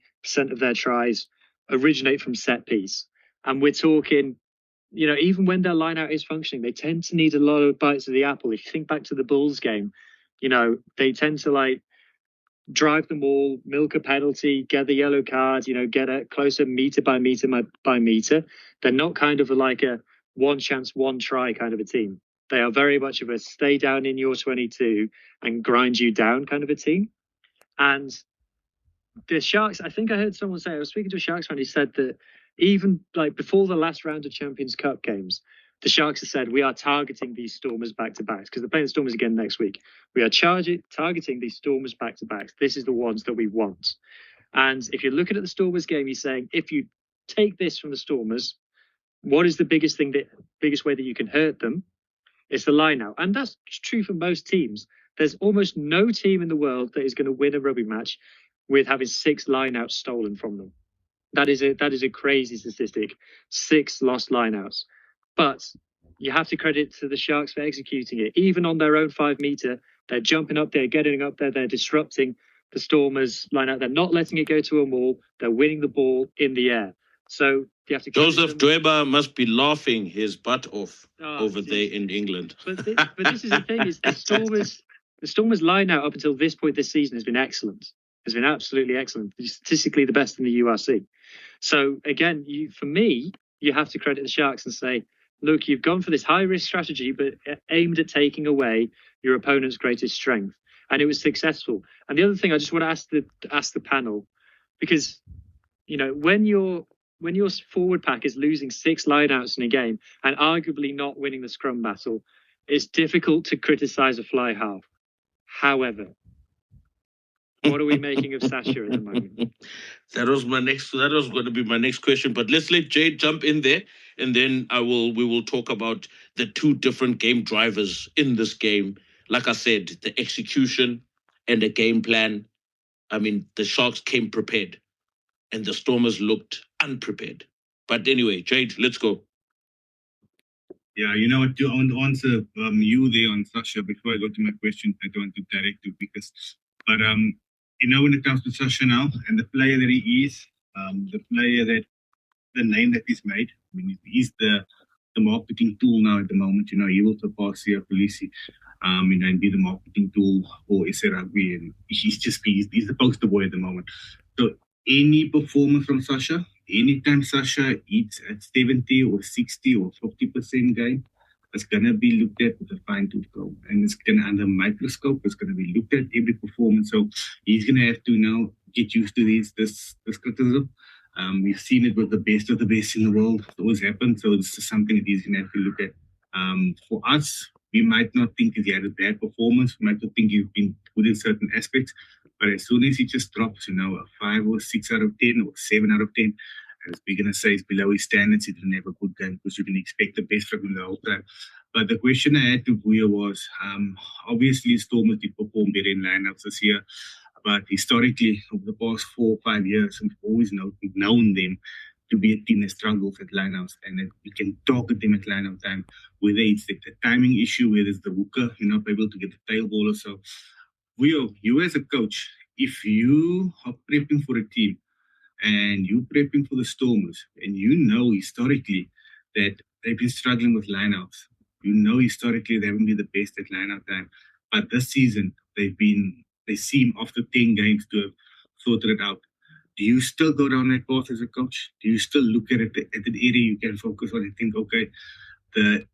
of their tries originate from set piece. And we're talking, even when their line out is functioning, they tend to need a lot of bites of the apple. If you think back to the Bulls game, they tend to drive them all, milk a penalty, get the yellow card, get it closer meter by meter by meter. They're not kind of like a one chance, one try kind of a team. They are very much of a stay down in your 22 and grind you down kind of a team. And the Sharks, I think I heard someone say, I was speaking to a Sharks fan, he said that even before the last round of Champions Cup games, the Sharks have said, we are targeting these Stormers back-to-backs because they're playing the Stormers again next week. We are targeting these Stormers back-to-backs. This is the ones that we want. And if you're looking at the Stormers game, he's saying, if you take this from the Stormers, what is the biggest way that you can hurt them? It's the line out. And that's true for most teams. There's almost no team in the world that is going to win a rugby match with having 6 lineouts stolen from them. That is a crazy statistic. 6 lost lineouts. But you have to credit to the Sharks for executing it. Even on their own 5 meter, they're jumping up there, getting up there, they're disrupting the Stormers lineout. They're not letting it go to a maul. They're winning the ball in the air. So you have to. Joseph Dweba must be laughing his butt off over there in England. But this is the thing: is the Stormers lineout up until this point this season has been excellent. Has been absolutely excellent. Statistically, the best in the URC. So again, for me, you have to credit the Sharks and say, look, you've gone for this high-risk strategy, but aimed at taking away your opponent's greatest strength. And it was successful. And the other thing I just want to ask the panel, because, when your forward pack is losing 6 lineouts in a game and arguably not winning the scrum battle, it's difficult to criticize a fly half. However, what are we making of Sasha at the moment? That was going to be my next question. But let's let Jade jump in there, and then we will talk about the 2 different game drivers in this game. Like I said, the execution and the game plan. I mean, the Sharks came prepared, and the Stormers looked unprepared. But anyway, Jade, let's go. Yeah, you know what? I want to answer you there on Sasha before I go to my question. I don't want to direct you but when it comes to Sasha now and the player that he is, the name that he's made. I mean, he's the marketing tool now at the moment. He will surpass here Polisi, and be the marketing tool for SA Rugby, and he's the poster boy at the moment. So any performance from Sasha, anytime Sasha eats at 70 or 60 or 50% game, it's going to be looked at with a fine-tooth comb. And it's going to, under a microscope, it's going to be looked at every performance. So he's going to have to now get used to this criticism. We've seen it with the best of the best in the world. It always happens. So this is something that he's going to have to look at. For us, we might not think he had a bad performance. We might not think he's been good in certain aspects. But as soon as he just drops, a 5 or 6 out of 10 or 7 out of 10, as we're going to say, it's below his standards. He didn't have a good game because you can expect the best from him the whole time. But the question I had to Vujo was, obviously Stormers did perform better in lineups this year. But historically, over the past 4 or 5 years, we've always known them to be a team that struggles at lineouts and that we can target them at lineout time, whether it's the timing issue, whether it's the hooker, you're not able to get the tail ball or so. You as a coach, if you are prepping for a team and you're prepping for the Stormers, and you know historically that they've been struggling with lineouts, you know historically they haven't been the best at lineout time, but this season they seem after 10 games to have sorted it out. Do you still go down that path as a coach? Do you still look at it at an area you can focus on and think, okay, the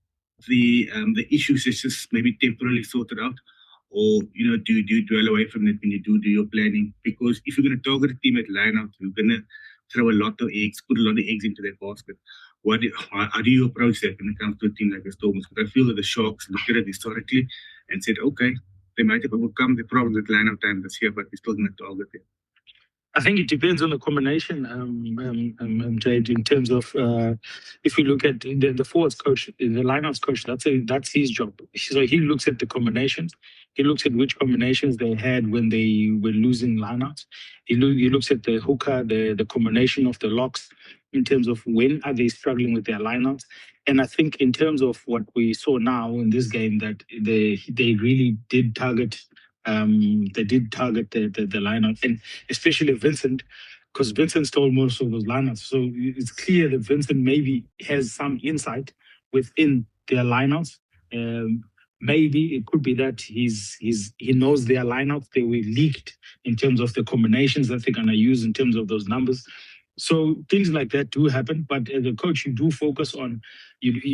issues is just maybe temporarily sorted out? Or, do you dwell away from it when you do your planning? Because if you're going to target a team at lineout, you're going to throw a lot of eggs, put a lot of eggs into that basket. How do you approach that when it comes to a team like the Stormers? Because I feel that the Sharks looked at it historically and said, okay, they might have overcome the problems at lineout time this year, but we're still going to target it. I think it depends on the combination, Jade, in terms of if you look at the forwards coach, the lineouts coach, that's his job. So he looks at the combinations. He looks at which combinations they had when they were losing lineouts. He looks at the hooker, the combination of the locks in terms of when are they struggling with their lineouts. And I think in terms of what we saw now in this game, that they really did target. They did target the lineout, and especially Vincent, because Vincent stole most of those lineouts. So it's clear that Vincent maybe has some insight within their lineouts. Maybe it could be that he knows their lineouts. They were leaked in terms of the combinations that they're gonna use in terms of those numbers. So things like that do happen, but as a coach, you do focus on if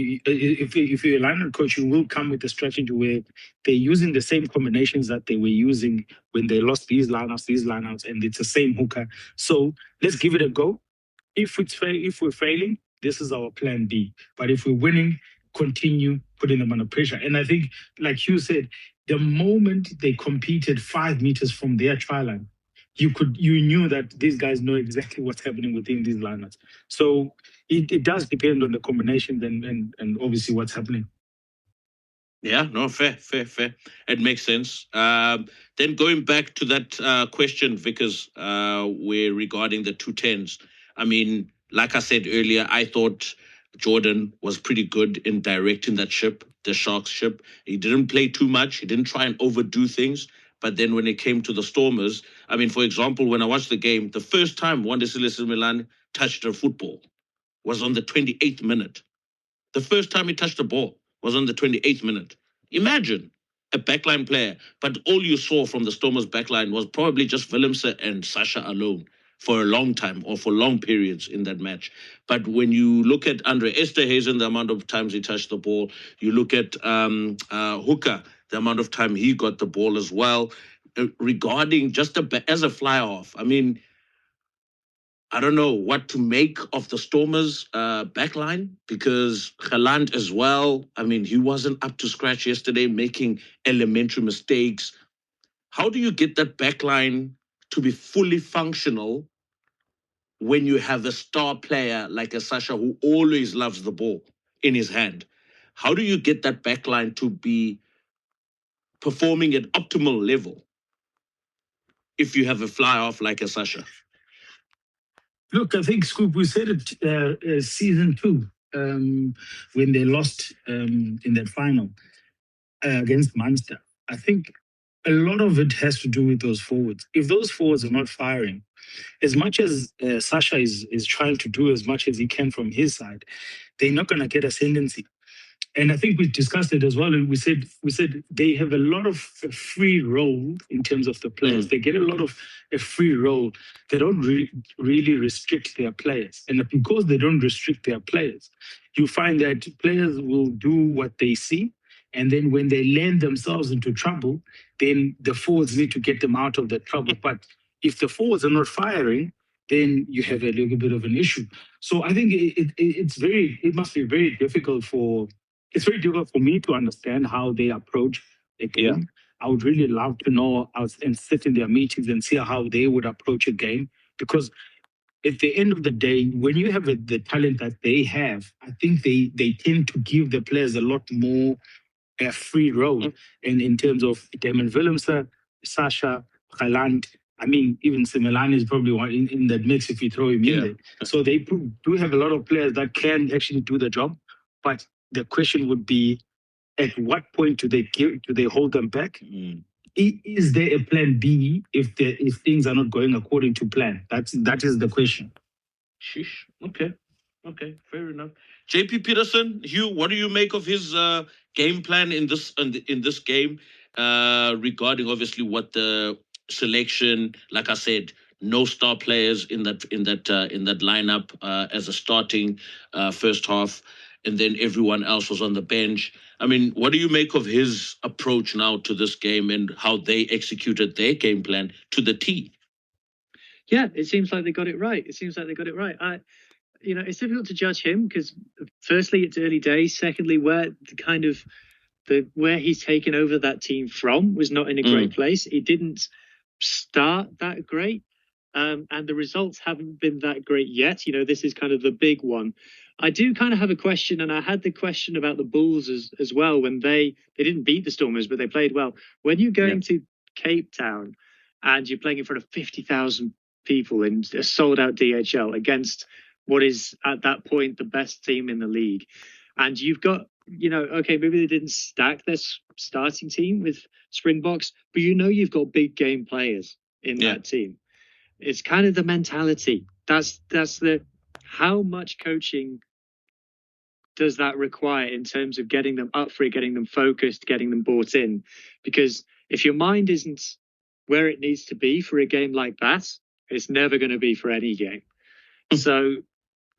you're a lineout coach, you will come with a strategy where they're using the same combinations that they were using when they lost these lineouts, and it's the same hooker. So let's give it a go. If we're failing, this is our plan B. But if we're winning, continue putting them under pressure. And I think, like you said, the moment they competed 5 meters from their try line, you knew that these guys know exactly what's happening within these lineups. So it does depend on the combinations and obviously what's happening. Yeah, no, fair. It makes sense. Then going back to that question, Vickers, where regarding the 210s, I mean, like I said earlier, I thought Jordan was pretty good in directing that ship, the Sharks ship. He didn't play too much. He didn't try and overdo things. But then when it came to the Stormers, I mean, for example, when I watched the game, the first time Wanda Milan touched a football was on the 28th minute. The first time he touched the ball was on the 28th minute. Imagine a backline player, but all you saw from the Stormers backline was probably just Willemse and Sasha alone for a long time or for long periods in that match. But when you look at Andre Esterhuizen, the amount of times he touched the ball, you look at Hooker, the amount of time he got the ball as well. Regarding just as a fly-off, I mean, I don't know what to make of the Stormers' backline, because Galant as well, I mean, he wasn't up to scratch yesterday, making elementary mistakes. How do you get that backline to be fully functional when you have a star player like a Sasha who always loves the ball in his hand? How do you get that backline to be performing at optimal level if you have a fly-off like a Sasha? Look, I think, Scoop, we said it season 2 when they lost in that final against Munster. I think a lot of it has to do with those forwards. If those forwards are not firing, as much as Sasha is trying to do as much as he can from his side, they're not going to get ascendancy. And I think we discussed it as well. And we said they have a lot of free roll in terms of the players. They get a lot of a free roll. They don't really restrict their players. And because they don't restrict their players, you find that players will do what they see. And then when they land themselves into trouble, then the forwards need to get them out of that trouble. But if the forwards are not firing, then you have a little bit of an issue. So I think it must be very difficult for me to understand how they approach a game. Yeah. I would really love to know and sit in their meetings and see how they would approach a game, because at the end of the day, when you have the talent that they have, I think they tend to give the players a lot more free road. And in terms of Damon Willemse, Sasha, Galant, I mean, even Simelane is probably one in that mix if you throw him in there. So they do have a lot of players that can actually do the job. But the question would be, at what point do they hold them back? Is there a plan B if things are not going according to plan? That is the question. Sheesh. Okay, fair enough. JP Peterson, Hugh, what do you make of his game plan in this game? Regarding obviously what the selection, like I said, no star players in that lineup as a starting first half, and then everyone else was on the bench. I mean, what do you make of his approach now to this game and how they executed their game plan to the T? Yeah, it seems like they got it right. It's difficult to judge him because, firstly, it's early days. Secondly, where he's taken over that team from was not in a great place. It didn't start that great, and the results haven't been that great yet. This is kind of the big one. I do kind of have a question, and I had the question about the Bulls as well when they didn't beat the Stormers, but they played well. When you're going to Cape Town and you're playing in front of 50,000 people in a sold-out DHL against what is at that point the best team in the league, and you've got, okay, maybe they didn't stack their starting team with Springboks, but you've got big game players in that team. It's kind of the mentality. That's how much coaching does that require in terms of getting them up for it, getting them focused, getting them bought in? Because if your mind isn't where it needs to be for a game like that, it's never going to be for any game. So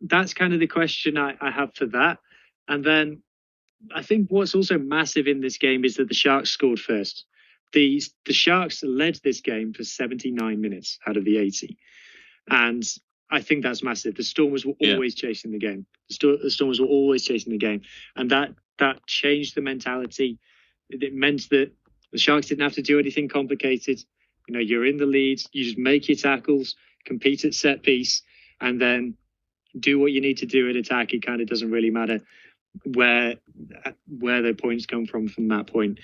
that's kind of the question I have for that. And then I think what's also massive in this game is that the Sharks scored first. The Sharks led this game for 79 minutes out of the 80. And I think that's massive. The Stormers were always chasing the game. The Stormers were always chasing the game. And that changed the mentality. It meant that the Sharks didn't have to do anything complicated. You're in the lead. You just make your tackles, compete at set piece, and then do what you need to do at attack. It kind of doesn't really matter where the points come from that point.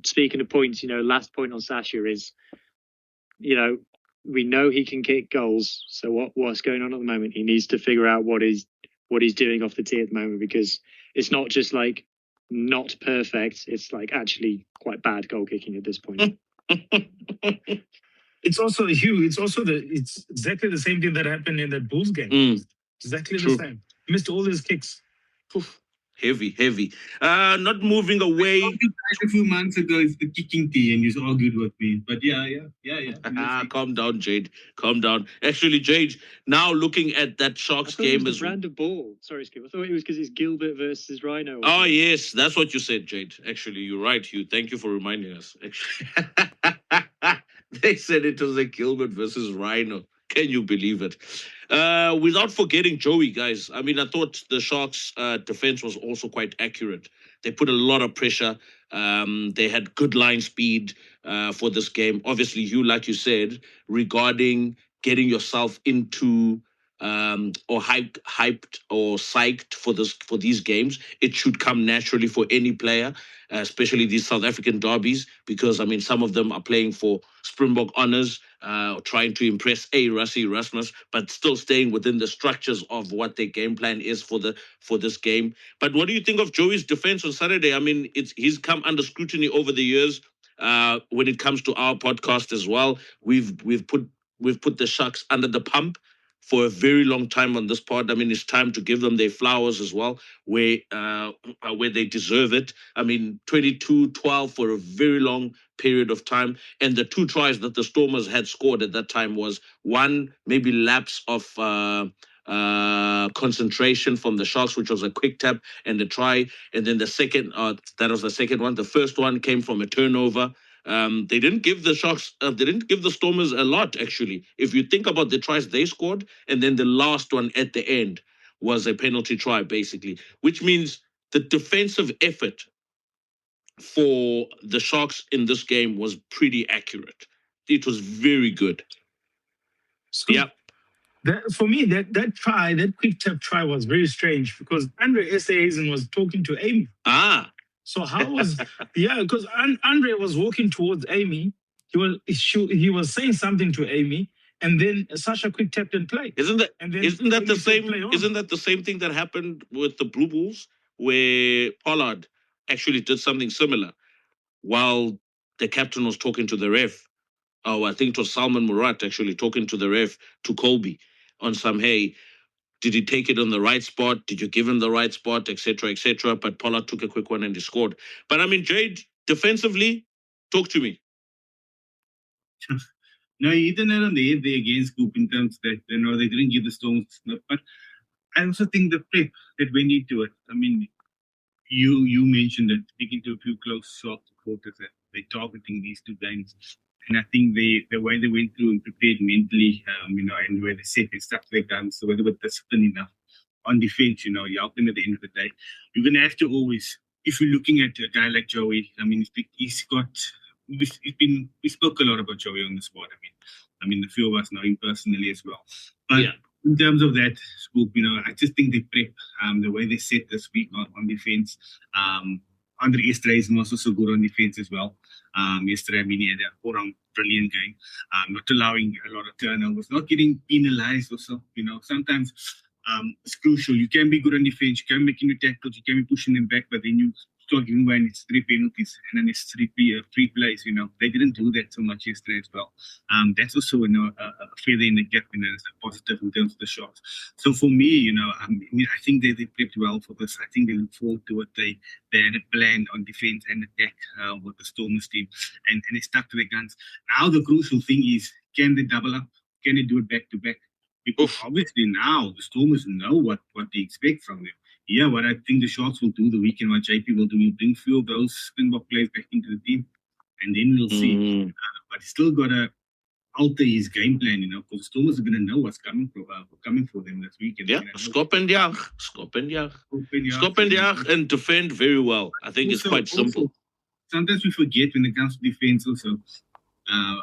Speaking of points, last point on Sasha is, we know he can kick goals. So what's going on at the moment? He needs to figure out what he's doing off the tee at the moment, because it's not just like not perfect. It's like actually quite bad goal kicking at this point. It's also it's exactly the same thing that happened in that Bulls game. Exactly the same. He missed all his kicks. Oof. Heavy. Not moving away. A few months ago, it's the kicking tea, and you argued with me. But yeah. Calm down, Jade. Calm down. Actually, Jade, now looking at that Sharks game as brand of ball. Sorry, Skip. I thought it was because it's Gilbert versus Rhino. Oh, yes. That's what you said, Jade. Actually, you're right, Hugh. Thank you for reminding us. Actually, they said it was a Gilbert versus Rhino. Can you believe it? Without forgetting Joey, guys. I mean, I thought the Sharks' defense was also quite accurate. They put a lot of pressure. They had good line speed for this game. Obviously, Hugh, like you said, regarding getting yourself into or hyped or psyched for these games, it should come naturally for any player, especially these South African derbies, because I mean, some of them are playing for Springbok honors, trying to impress Rassie Erasmus, but still staying within the structures of what their game plan is for this game. But what do you think of Joey's defense on Saturday? I mean, he's come under scrutiny over the years. When it comes to our podcast as well, we've put the Sharks under the pump for a very long time on this pod. I mean, it's time to give them their flowers as well, where they deserve it. I mean, 22-12 for a very long period of time. And the 2 tries that the Stormers had scored at that time was one, maybe lapse of concentration from the Sharks, which was a quick tap and a try. And then the second, that was the second one. The first one came from a turnover. They didn't give the Sharks, they didn't give the Stormers a lot, actually. If you think about the tries they scored, and then the last one at the end was a penalty try, basically, which means the defensive effort for the Sharks in this game was pretty accurate. It was very good. So for me, that quick tap try was very strange, because Andre Esterhuizen was talking to Amy. Ah. So how was because Andre was walking towards Amy. he was saying something to Amy, and then such a quick tap and play. Isn't that And then isn't that the Amy said, same? "Play on." Isn't that the same thing that happened with the Blue Bulls, where Pollard actually did something similar while the captain was talking to the ref? Oh, I think it was Salman Murat actually talking to the ref, to Colby, on some, hey, did he take it on the right spot? Did you give him the right spot, etc., etc.? But Pollard took a quick one and he scored. But I mean, Jade, defensively, talk to me. No, you hit the nail on the head there again, Scoop, in terms that, they didn't give the Storms. But I also think the prep that went into it. I mean, you mentioned it, speaking to a few close shop supporters, that they're targeting these two games. And I think the way they went through and prepared mentally, and where they set their stuff their guns, so whether with discipline enough on defense, you help them at the end of the day. You're going to have to always, if you're looking at a guy like Joey, I mean, we spoke a lot about Joey on the spot. I mean, the few of us know him personally as well. But Yeah. in terms of that, Scoop, I just think they prep, the way they set this week on defense. Andre Esterhuizen was also good on defense as well. Yesterday, I mean, he had a all-round brilliant game. Not allowing a lot of turnovers, not getting penalized also. Sometimes it's crucial. You can be good on defense, you can be making your tackles, you can be pushing them back, but then you start giving away and it's 3 penalties and then it's three plays. They didn't do that so much yesterday as well. That's also a feather in the cap, as a positive in terms of the shots. So for me, I think they prepped well for this. I think they look forward to it. They had a plan on defense and attack with the Stormers team, and they stuck to their guns. Now the crucial thing is, can they double up? Can they do it back to back? Because obviously now the Stormers know what they expect from them. Yeah, what I think the Sharks will do the weekend, what JP will do, will bring a few of those Springbok players back into the team, and then we'll see. But he's still got to alter his game plan, because the Stormers are going to know what's coming for them this weekend. Yeah, Skop and Jag, and defend very well. I think it's quite simple. Sometimes we forget when it comes to defense also.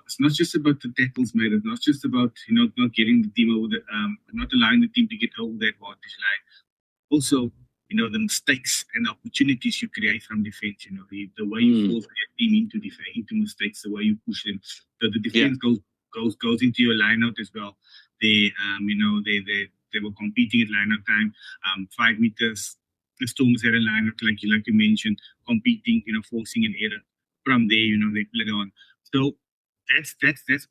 It's not just about the tackles made. It's not just about not getting the team over not allowing the team to get over that advantage line. Also, the mistakes and opportunities you create from defense. The way you force your team into mistakes, the way you push them. So the defense goes into your lineout as well. They were competing at lineout time. 5 meters. The Stormers had a lineout like you mentioned, competing. Forcing an error. From there, they played on. So that's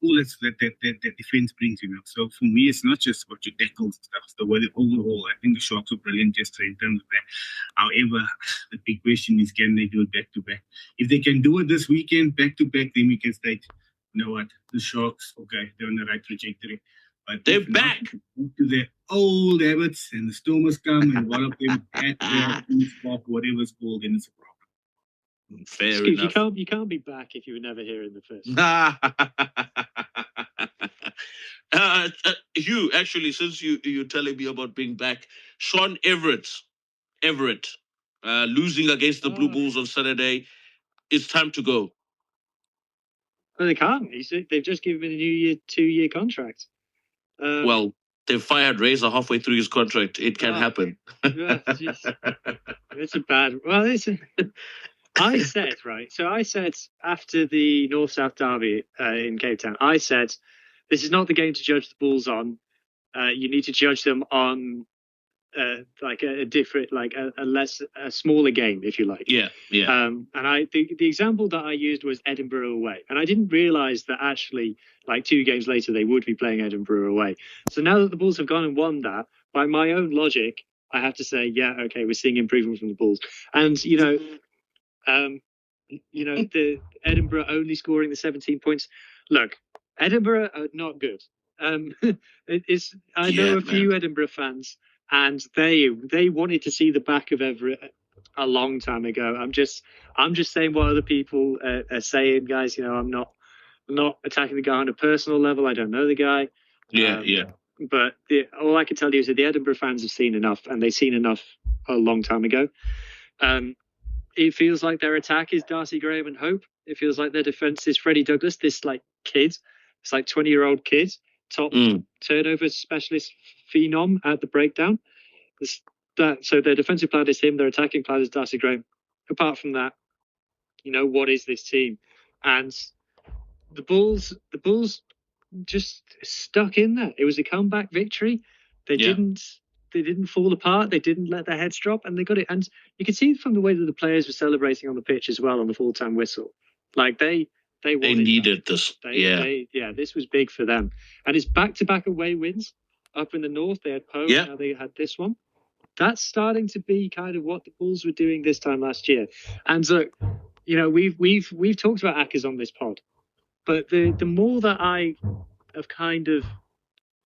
all that defense brings, So for me, it's not just about your tackles and stuff. It's the way overall, I think the Sharks were brilliant yesterday in terms of that. However, the big question is, can they do it back to back? If they can do it this weekend back to back, then we can state, you know what, the Sharks, okay, they're on the right trajectory. But they're back to their old habits, and the Stormers come and wallop them at their spot, whatever it's called, then it's a problem. Fair Scoop, enough. You can't be back if you were never here in the first. Hugh, actually, since you're telling me about being back, Sean Everett, losing against the Blue Bulls on Saturday, it's time to go. No, they can't. They've just given him a 2-year contract. Well, they fired Razor halfway through his contract. It can happen. It's a bad. Well, I said, right. So I said after the North-South derby in Cape Town, I said, this is not the game to judge the Bulls on. You need to judge them on like a different, like a smaller game, if you like. Yeah. And the example that I used was Edinburgh away, and I didn't realise that actually, like 2 games later, they would be playing Edinburgh away. So now that the Bulls have gone and won that, by my own logic, I have to say, yeah, okay, we're seeing improvement from the Bulls, and the Edinburgh only scoring the 17 points. Look, Edinburgh are not good. I know a few Edinburgh fans, and they wanted to see the back of Everett a long time ago. I'm just saying what other people are saying, guys. I'm not attacking the guy on a personal level. I don't know the guy. But all I can tell you is that the Edinburgh fans have seen enough, and they've seen enough a long time ago. It feels like their attack is Darcy Graham and Hope. It feels like their defence is Freddie Douglas, this like kid. It's like 20-year-old kid, top turnover specialist phenom at the breakdown. So their defensive plan is him, their attacking plan is Darcy Graham. Apart from that, what is this team? And the Bulls just stuck in there. It was a comeback victory. They didn't fall apart. They didn't let their heads drop, and they got it. And you could see from the way that the players were celebrating on the pitch as well on the full-time whistle. Like they needed this. This was big for them. And it's back-to-back away wins up in the north. They had Poe, now they had this one. That's starting to be kind of what the Bulls were doing this time last year. And so, we've talked about Ackers on this pod, but the more that I have kind of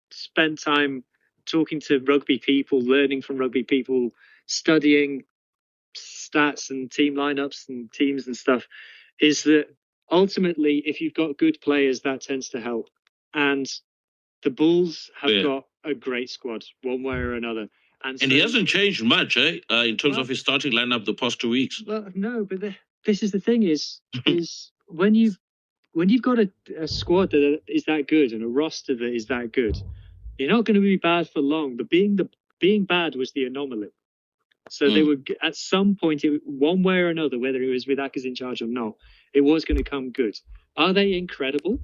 spent time talking to rugby people, learning from rugby people, studying stats and team lineups and teams and stuff, is that ultimately, if you've got good players, that tends to help. And the Bulls have got a great squad, one way or another. And he hasn't changed much, in terms of his starting lineup the past 2 weeks. Well, no, but this is the thing: is when you've got a squad that is that good and a roster that is that good, you're not going to be bad for long. But being bad was the anomaly. So they were at some point, one way or another, whether it was with Ackers in charge or not, it was going to come good. Are they incredible?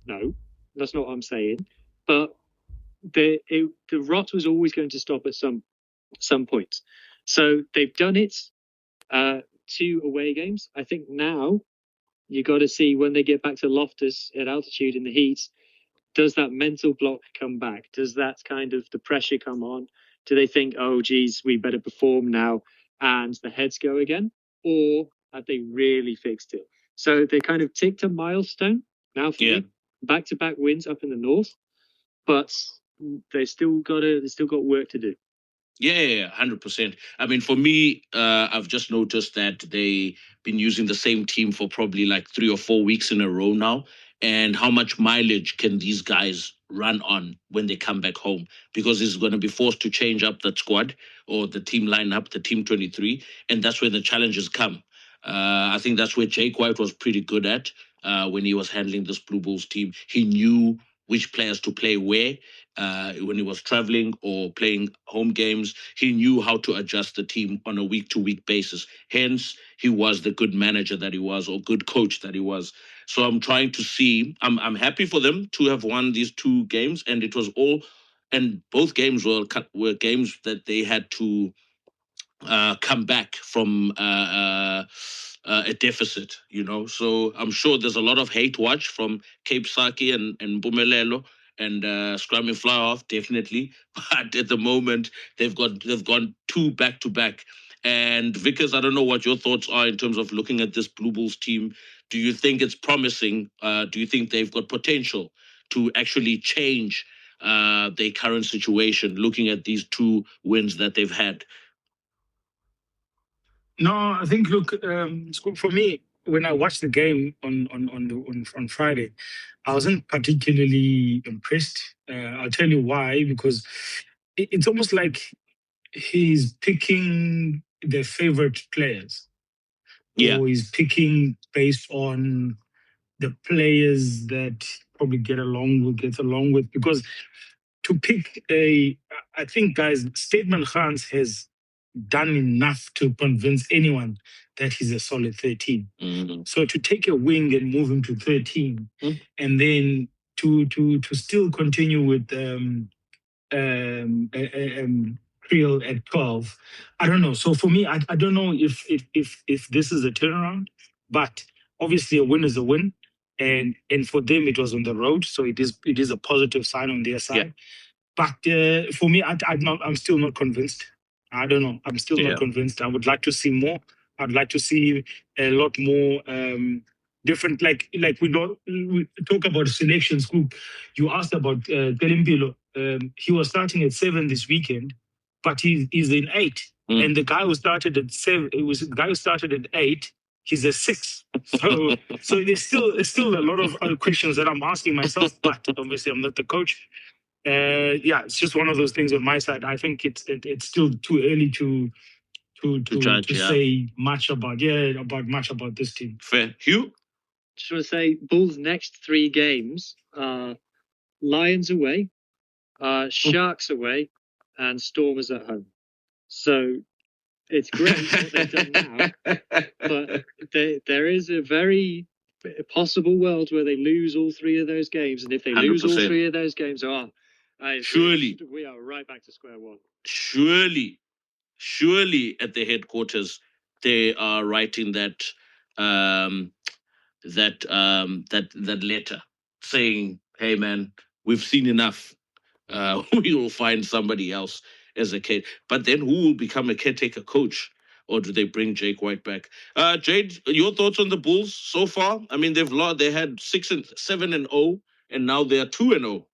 No, that's not what I'm saying. But the rot was always going to stop at some point. So they've done it. 2 away games. I think now you got to see when they get back to Loftus at altitude in the heat, does that mental block come back? Does that kind of the pressure come on? Do they think, oh, geez, we better perform now, and the heads go again? Or have they really fixed it? So they kind of ticked a milestone now for me. Back-to-back wins up in the north, but they still got work to do. Yeah, 100%. I mean, for me, I've just noticed that they've been using the same team for probably like 3 or 4 weeks in a row now. And how much mileage can these guys run on when they come back home? Because it's going to be forced to change up that squad or the team lineup, the team 23. And that's where the challenges come. I think that's where Jake White was pretty good at when he was handling this Blue Bulls team. He knew which players to play where. When he was traveling or playing home games, he knew how to adjust the team on a week-to-week basis. Hence, he was the good manager that he was, or good coach that he was. So I'm trying to see. I'm happy for them to have won these 2 games, and it was all, and both games were games that they had to come back from a deficit, So I'm sure there's a lot of hate watch from Cape Saki and Bumelelo and Scrum and Fly Off, definitely. But at the moment, they've gone 2 back to back. And Vickers, I don't know what your thoughts are in terms of looking at this Blue Bulls team. Do you think it's promising? Do you think they've got potential to actually change their current situation, looking at these 2 wins that they've had? No, I think, look, for me, when I watched the game on Friday, I wasn't particularly impressed. I'll tell you why, because it's almost like he's picking their favorite players. Or he's picking based on the players that probably gets along with. Because to pick I think, guys, Statement Hans has done enough to convince anyone that he's a solid 13. Mm-hmm. So to take a wing and move him to 13, and then to still continue with Creel at 12, I don't know. So for me, I don't know if this is a turnaround, but obviously a win is a win, and for them it was on the road, so it is a positive sign on their side. But for me, I'm still not convinced. I don't know. I'm still not convinced. I would like to see more. I'd like to see a lot more different. Like we talk about selections group. You asked about Kelimpilo. He was starting at 7 this weekend, but he's in 8. And the guy who started at 7, it was the guy who started at 8. He's a 6. So there's still a lot of questions that I'm asking myself. But obviously, I'm not the coach. It's just one of those things on my side. I think it's still too early to judge, say much about this team. Fair. Hugh? Just want to say Bulls' next 3 games are Lions away, Sharks away, and Stormers at home. So it's great what they've done now, but there is a very a possible world where they lose all three of those games, and if they lose all 100%. three of those games, Surely. we are right back to square one. Surely at the headquarters they are writing that that letter saying, hey man, we've seen enough, we will find somebody else as a kid. But then who will become a caretaker coach, or do they bring Jake White back? Jade, your thoughts on the Bulls so far? I mean, they've lost, they had 7-0 and now they're 2-0.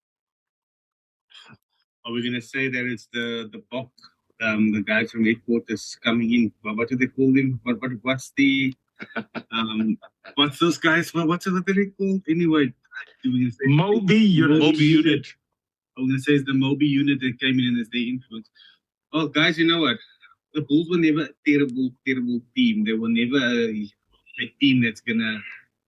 Are we gonna say that it's the Bok, the guys from headquarters coming in? What do they call them? What's the what's those guys? What's they called? Anyway, Moby unit. Moby unit. I'm gonna say it's the Moby unit that came in as their influence. Oh, guys, you know what? The Bulls were never a terrible team. They were never a team that's gonna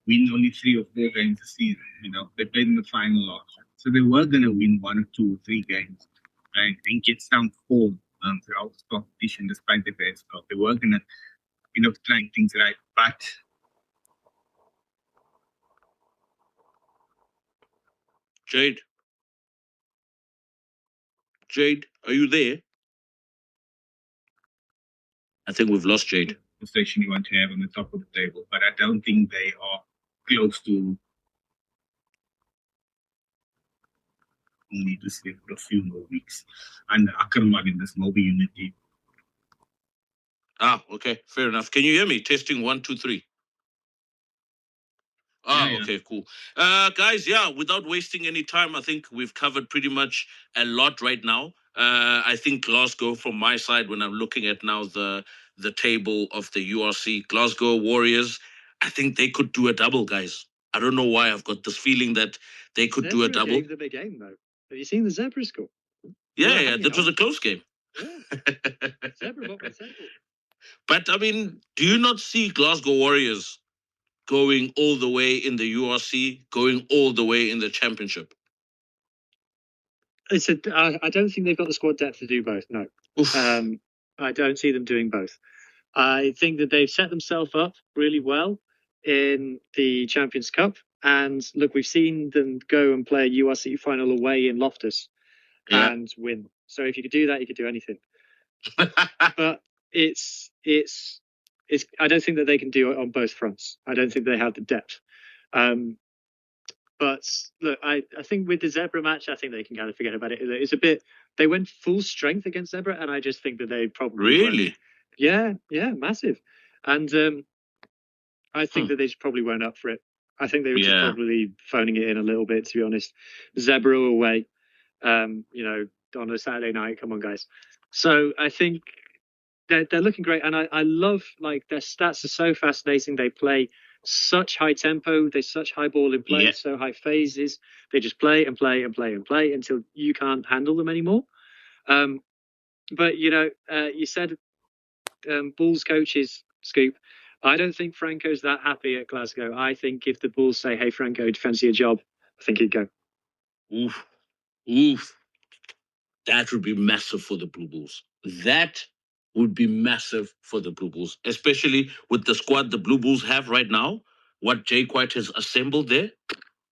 win only 3 or 4 games a season. You know, they played in the final last, so they were gonna win 1 or 2 or 3 games, right, and get some form throughout the competition, despite the bad stuff. They were gonna, try things right, but Jade, are you there? I think we've lost Jade. station you want to have on the top of the table, but I don't think they are close to only to stay for a few more weeks. And Ackerman in this Moby unity. Okay, fair enough. Can you hear me? Testing 1, 2, 3. Yeah. Okay, cool. Guys, without wasting any time, I think we've covered pretty much a lot right now. I think Glasgow, from my side, when I'm looking at now the table of the URC, Glasgow Warriors, I think they could do a double, guys. I don't know why I've got this feeling that they could do a double. Gave them a game, though. Have you seen the Zebra score? Yeah, that was a close game. Yeah. Zebra got my table. But, I mean, do you not see Glasgow Warriors going all the way in the URC, going all the way in the championship? I don't think they've got the squad depth to do both, no. I don't see them doing both. I think that they've set themselves up really well in the Champions Cup. And look, we've seen them go and play a URC final away in Loftus and win. So if you could do that, you could do anything. But it's I don't think that they can do it on both fronts. I don't think they have the depth. But look, I think with the Zebra match, I think they can kind of forget about it. It's a bit, they went full strength against Zebra, and I just think that they probably really, yeah, massive. And I think that they just probably weren't up for it. I think they were just probably phoning it in a little bit, to be honest. Zebra away, on a Saturday night. Come on, guys. So I think they're looking great, and I love, like, their stats are so fascinating. They play such high tempo, there's such high ball in play, so high phases. They just play and play and play and play until you can't handle them anymore. But you said Bulls coaches, Scoop. I don't think Franco's that happy at Glasgow. I think if the Bulls say, "Hey Franco, do you fancy a job?" I think he'd go. Oof. That would be massive for the Blue Bulls. That would be massive for the Blue Bulls, especially with the squad the Blue Bulls have right now. What Jake White has assembled there,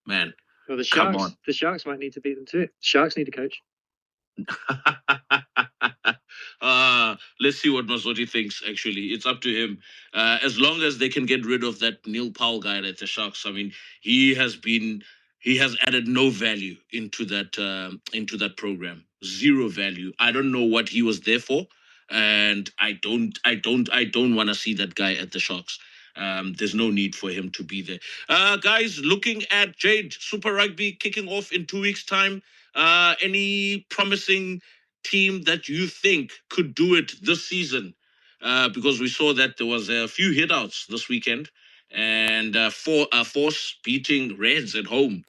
man. Well, the Sharks might need to beat them to it. Sharks need a coach. Let's see what Masotti thinks. Actually, it's up to him. As long as they can get rid of that Neil Powell guy at the Sharks, I mean, he has added no value into that program. Zero value. I don't know what he was there for, and I don't want to see that guy at the Sharks. There's no need for him to be there. Guys, looking at Jade Super Rugby kicking off in 2 weeks' time. Any promising team that you think could do it this season? Because we saw that there was a few hitouts this weekend, and Force beating Reds at home,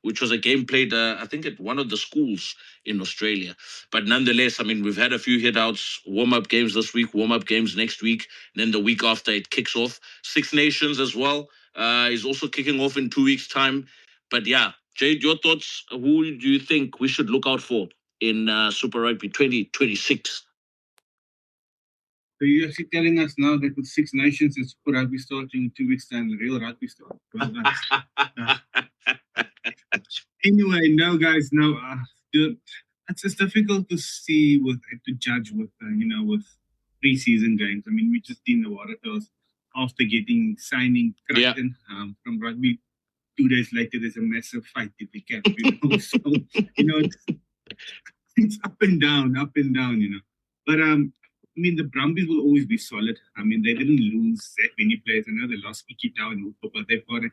which was a game played, I think, at one of the schools in Australia. But nonetheless, I mean, we've had a few hitouts, warm-up games this week, warm-up games next week, and then the week after it kicks off. Six Nations as well is also kicking off in 2 weeks' time. But yeah, Jade, your thoughts? Who do you think we should look out for in Super Rugby 2026? So you're actually telling us now that with Six Nations and Super Rugby starting in 2 weeks' time, the real rugby starts. Well done. Anyway, no, guys, no. It's difficult to see to judge with with preseason games. I mean, we just seen the Waratahs after signing Crichton from rugby. 2 days later, there's a massive fight at the camp. So it's up and down, But I mean, the Brumbies will always be solid. I mean, they didn't lose that many players. I know they lost Ikitau and Upo, but they've got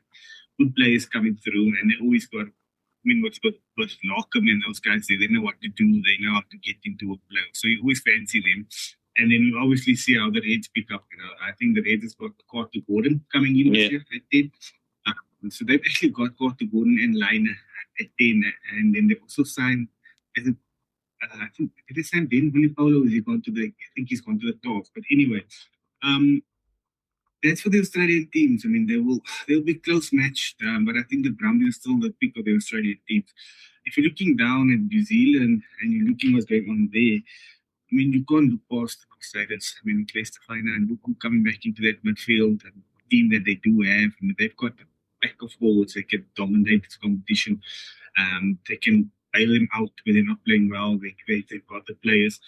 good players coming through, and they always got. I mean, what's Lockham and those guys? They know what to do. They know how to get into a play. So you always fancy them. And then you obviously see how the Reds pick up. I think the Reds has got Carter Gordon coming in this year at 10. So they've actually got Carter Gordon and Liner at 10. And then they also signed, I think, did they sign Ben Vunipaolo? I think he's gone to the Dogs. But anyway, that's for the Australian teams. I mean, they'll be close matched, but I think the Brumbies are still the pick of the Australian teams. If you're looking down at New Zealand and you're looking what's going on there, I mean, you can't look past the Crusaders. I mean, Clay Stefana and Buku coming back into that midfield and team that they do have. I mean, they've got the back of forwards. They can dominate this competition. They can bail them out when they're not playing well. They've got the players.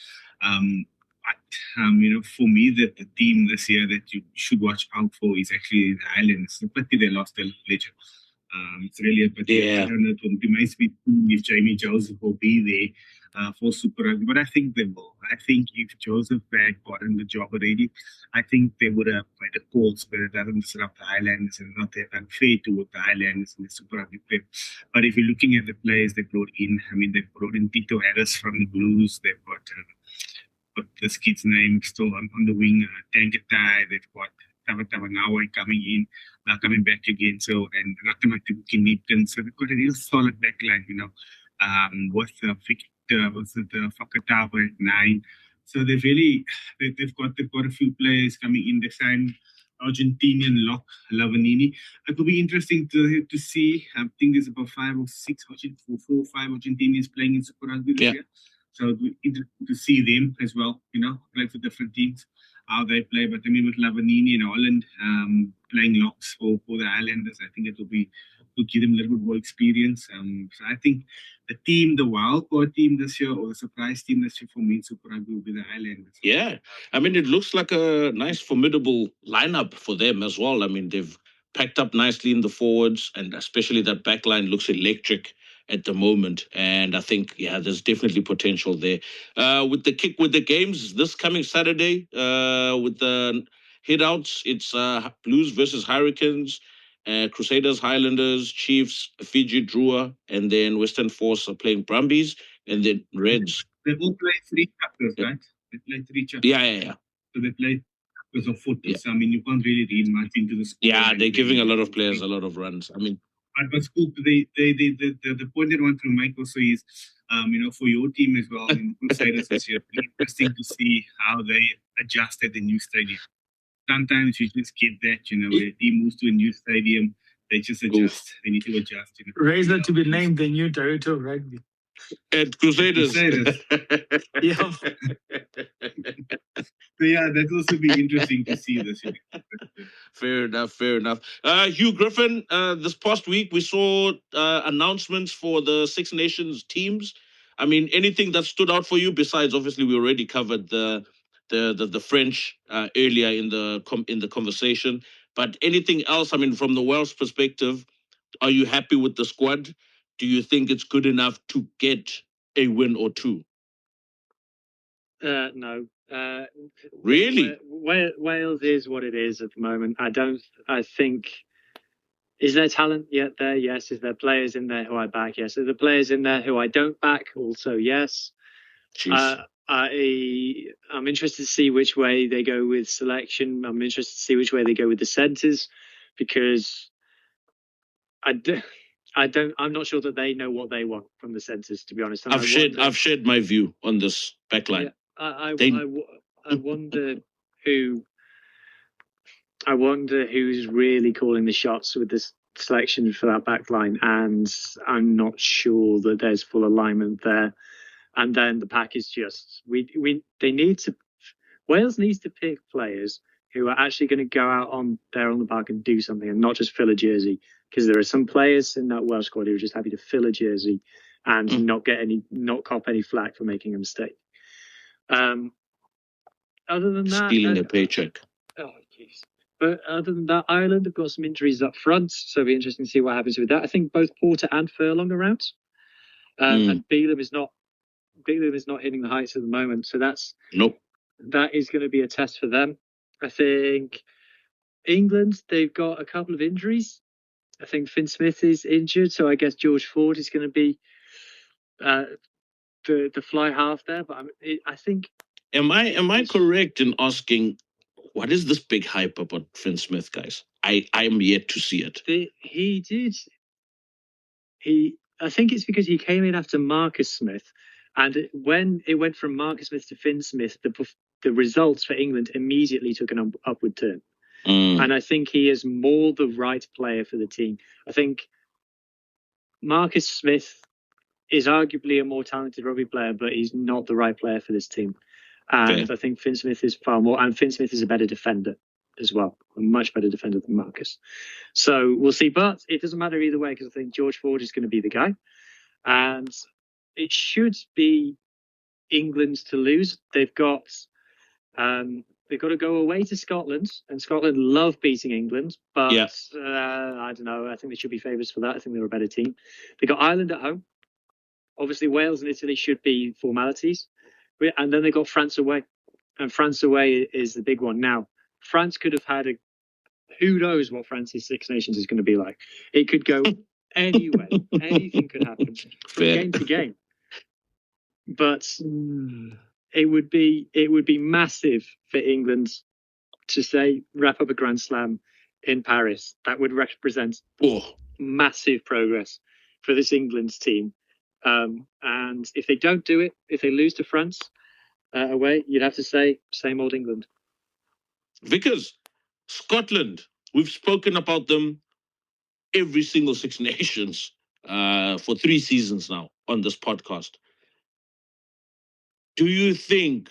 For me, the team this year that you should watch out for is actually the Highlanders. It's a pity they lost their legend. It's really a pity. Yeah. I don't know. It will be nice if Jamie Joseph will be there for Super Rugby, but I think they will. I think if Joseph had gotten the job already, I think they would have made a call so that doesn't disrupt the Highlanders and not have unfair toward the Highlanders in the Super Rugby play. But if you're looking at the players they brought in, I mean, they brought in Tito Harris from the Blues. They've got this kid's name still on the wing, Tangatai. They've got Tavanawa coming back again. So, and Ratamatuki Nipton. So they've got a real solid backline, with the Fakatawa at 9. So they've got a few players coming in. They signed Argentinian lock Lavanini. It will be interesting to see. I think there's about 4 or 5 Argentinians playing in Super Rugby this year. So it'll be interesting to see them as well, play for different teams, how they play. But I mean, with Lavanini and Holland playing locks for the Highlanders, I think will give them a little bit more experience. So I think the wild card team this year, or the surprise team this year for me in Super Rugby will be the Highlanders. Yeah. I mean, it looks like a nice, formidable lineup for them as well. I mean, they've packed up nicely in the forwards, and especially that back line looks electric at the moment. And I think, there's definitely potential there. With the games this coming Saturday, with the hit-outs, it's Blues versus Hurricanes, Crusaders, Highlanders, Chiefs, Fiji, Drua, and then Western Force are playing Brumbies, and then Reds. They all play 3 chapters, right? They play 3 chapters. Yeah. So they play chapters of football. Yeah. So, I mean, you can't really read much into the score. Yeah, they're giving a lot of players a lot of runs. I mean, but school, the point that I want to make also is, for your team as well, in Crusaders this year, it's interesting to see how they adjust at the new stadium. Sometimes you just get that, where a team moves to a new stadium, they just adjust. They need to adjust. Razor to be named the new director of rugby. At Crusaders. Yeah. So that will also be interesting to see this. Fair enough. Hugh Griffin, this past week we saw announcements for the Six Nations teams. I mean, anything that stood out for you besides, obviously, we already covered the French earlier in the conversation, but anything else? I mean, from the Welsh perspective, are you happy with the squad? Do you think it's good enough to get a win or 2? No. Really? Wales is what it is at the moment. I think, is there talent yet there? Yes. Is there players in there who I back? Yes. Are there players in there who I don't back? Also, yes. I'm interested to see which way they go with selection. I'm interested to see which way they go with the centres, because I'm not sure that they know what they want from the centres, to be honest. And I've shared my view on this backline. Yeah, I wonder who's really calling the shots with this selection for that backline, and I'm not sure that there's full alignment there. And then the pack is just they need to Wales needs to pick players who are actually going to go out on the park and do something and not just fill a jersey. Because there are some players in that Welsh squad who are just happy to fill a jersey and not cop any flack for making a mistake. Other than that, Stealing a paycheck. Oh, jeez. But other than that, Ireland have got some injuries up front, so it'll be interesting to see what happens with that. I think both Porter and Furlong are out, and Beelum is not hitting the heights at the moment. So that is going to be a test for them. I think England, they've got a couple of injuries. I think Finn Smith is injured, so I guess George Ford is going to be the fly half there. But I think. Am I correct in asking, what is this big hype about Finn Smith, guys? I'm yet to see it. He did. I think it's because he came in after Marcus Smith, and when it went from Marcus Smith to Finn Smith, the results for England immediately took an upward turn. And I think he is more the right player for the team. I think Marcus Smith is arguably a more talented rugby player, but he's not the right player for this team. And I think Finn Smith is far more, and Finn Smith is a better defender as well, a much better defender than Marcus. So we'll see, but it doesn't matter either way because I think George Ford is going to be the guy, and it should be England to lose. They've got to go away to Scotland, and Scotland love beating England, but I don't know. I think they should be favourites for that. I think they're a better team. They got Ireland at home. Obviously, Wales and Italy should be formalities. And then they got France away. And France away is the big one. Now, France could have had who knows what France's Six Nations is going to be like. It could go anywhere. Anything could happen from game to game. But it would be massive for England to say wrap up a Grand Slam in Paris. That would represent massive progress for this England's team. And if they don't do it, if they lose to France away, you'd have to say same old England. Vickers, Scotland, we've spoken about them every single Six Nations for 3 seasons now on this podcast. Do you think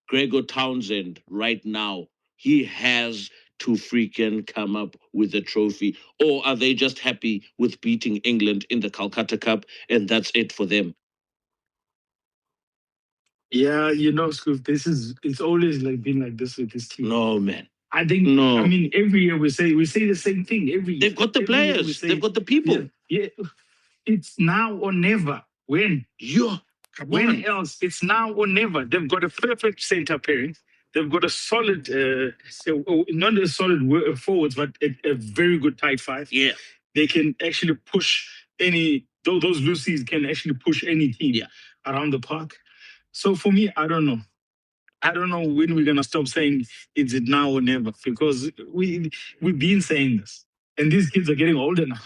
Gregor Townsend right now, he has to freaking come up with a trophy? Or are they just happy with beating England in the Calcutta Cup and that's it for them? Yeah, Scoop, it's always been like this with this team. No, man. I think, I mean, every year we say the same thing. They've got the players. They've got the people. Yeah, it's now or never. When? Yeah. When else? It's now or never. They've got a perfect centre pairing. They've got a solid, not a solid forwards, but a very good tight five. Yeah. They can actually push those Lucies can actually push any team around the park. So for me, I don't know. I don't know when we're going to stop saying it's it now or never, because we've been saying this. And these kids are getting older now.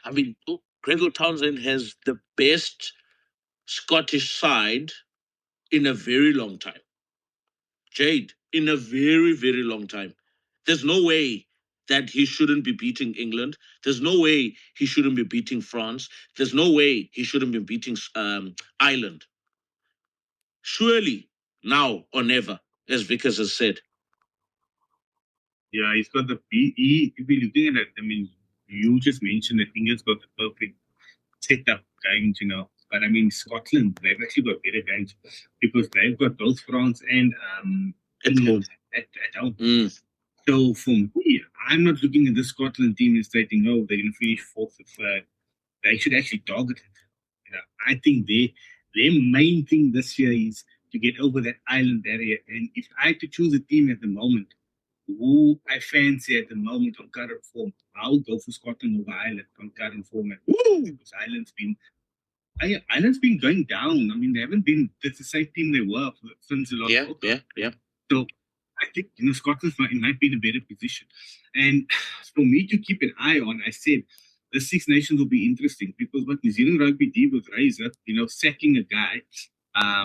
I mean, Gregor Townsend has the best Scottish side in a very long time. Jade, in a very, very long time. There's no way that he shouldn't be beating England. There's no way he shouldn't be beating France. There's no way he shouldn't be beating Ireland. Surely, now or never, as Vickers has said. Yeah, he's got if you're looking at it, I mean, you just mentioned that England's got the perfect setup games, But I mean, Scotland, they've actually got better games because they've got both France and England at home. So for me, I'm not looking at the Scotland team and stating, oh, they're going to finish 4th or 3rd. They should actually target it. I think their main thing this year is to get over that island area. And if I had to choose a team at the moment, who I fancy at the moment on current form, I would go for Scotland over Ireland on current form. Because Ireland's been going down. I mean, they haven't been the same team they were since the last World Cup. Yeah. So I think Scotland might be in a better position. And for me to keep an eye on, I said the Six Nations will be interesting because what New Zealand Rugby did with Razor, sacking a guy,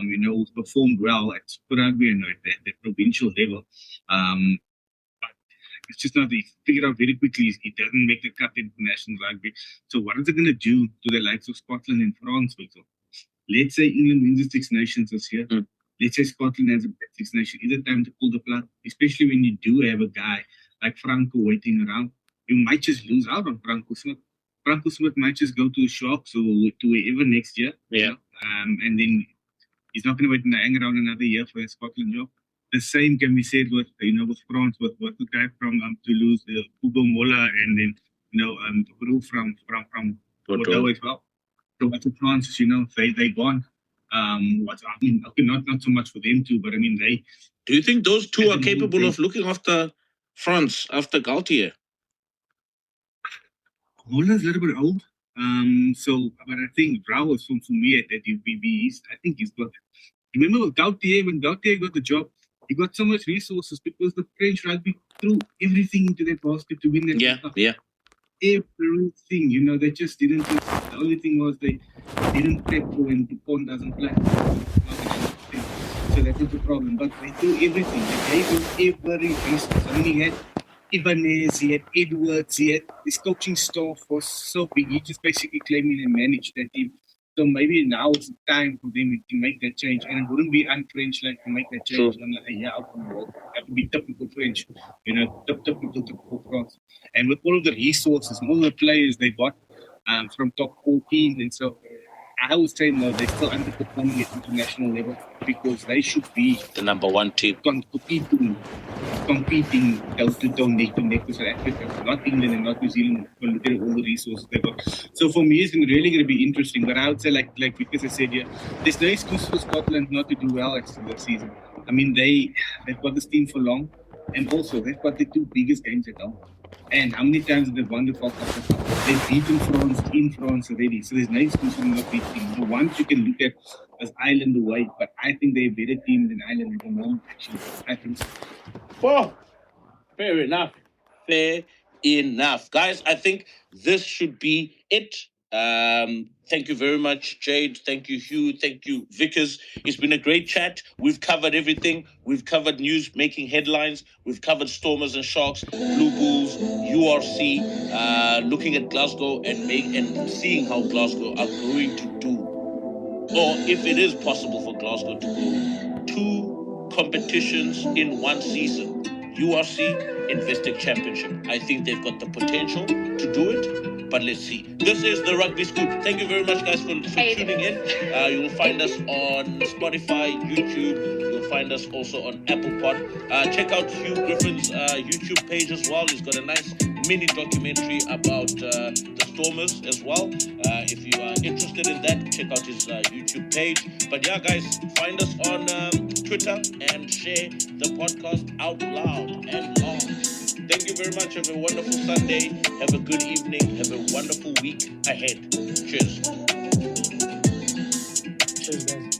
who's performed well at Super Rugby and at the provincial level. But it's just not, they figured out very quickly he doesn't make the cut in international rugby. So what is it going to do to the likes of Scotland and France, for example? Let's say England wins the Six Nations this year. let's say Scotland has a Six Nation, is it time to pull the plug? Especially when you do have a guy like Franco waiting around. You might just lose out on Franco Smith. Franco Smith might just go to the Sharks or to wherever next year. Yeah. And then he's not going to wait and hang around another year for a Scotland job. The same can be said with France, with the guy from Toulouse, Hugo Mola, and then Bru from Bordeaux as well. So with the France, they gone. Not so much for them too, but I mean they. Do you think those two are capable of looking after France after Gaultier? Mola's a little bit old. But I think Bravo for me at UBB, I think he's got. Remember when Gaultier got the job, he got so much resources because the French rugby threw everything into that basket to win that. Yeah. Everything, they just didn't. The only thing was they didn't prep for when Dupont doesn't play. So that was the problem. But they threw everything. They gave him every resource. I mean, he had Ibanez, he had Edwards, his coaching staff was so big. He just basically came in and managed that team. So maybe now it's time for them to make that change. And it wouldn't be un-French-like to make that change. Out from the world. It have to be typical French, typical France. And with all of the resources, all the players they got from top 14, and so I would say no, they're still underperforming at international level because they should be the number one team. Competing toe-to-toe, neck-to-neck with South Africa, not England and not New Zealand. Look at all the resources they got. So for me, it's really going to be interesting. But I would say, like because I said here, there's no excuse for Scotland not to do well this season. I mean, they've got this team for long, and also they've got the two biggest games at home. And how many times have they won the World Cup? They've beaten France in France already. So there's no excuse for not beating. The ones you can look at as Ireland away, but I think they're a better team than Ireland at the moment, actually. I think so. Well, fair enough. Guys, I think this should be it. Thank you very much, Jade. Thank you, Hugh. Thank you, Vickers. It's been a great chat. We've covered everything. We've covered news making headlines. We've covered Stormers and Sharks, Blue Bulls, URC, looking at Glasgow and seeing how Glasgow are going to do, or if it is possible for Glasgow to go 2 competitions in 1 season. URC Investec Championship. I think they've got the potential to do it, but let's see. This is the Rugby Scoop. Thank you very much, guys, for tuning in. You'll find us on Spotify, YouTube. You'll find us also on Apple Pod. Check out Hugh Griffin's YouTube page as well. He's got a nice mini documentary about the Stormers as well. If you are interested in that, check out his YouTube page. But yeah, guys, find us on Twitter and share the podcast out loud and long. Thank you very much. Have a wonderful Sunday. Have a good evening. Have a wonderful week ahead. Cheers. Cheers, guys.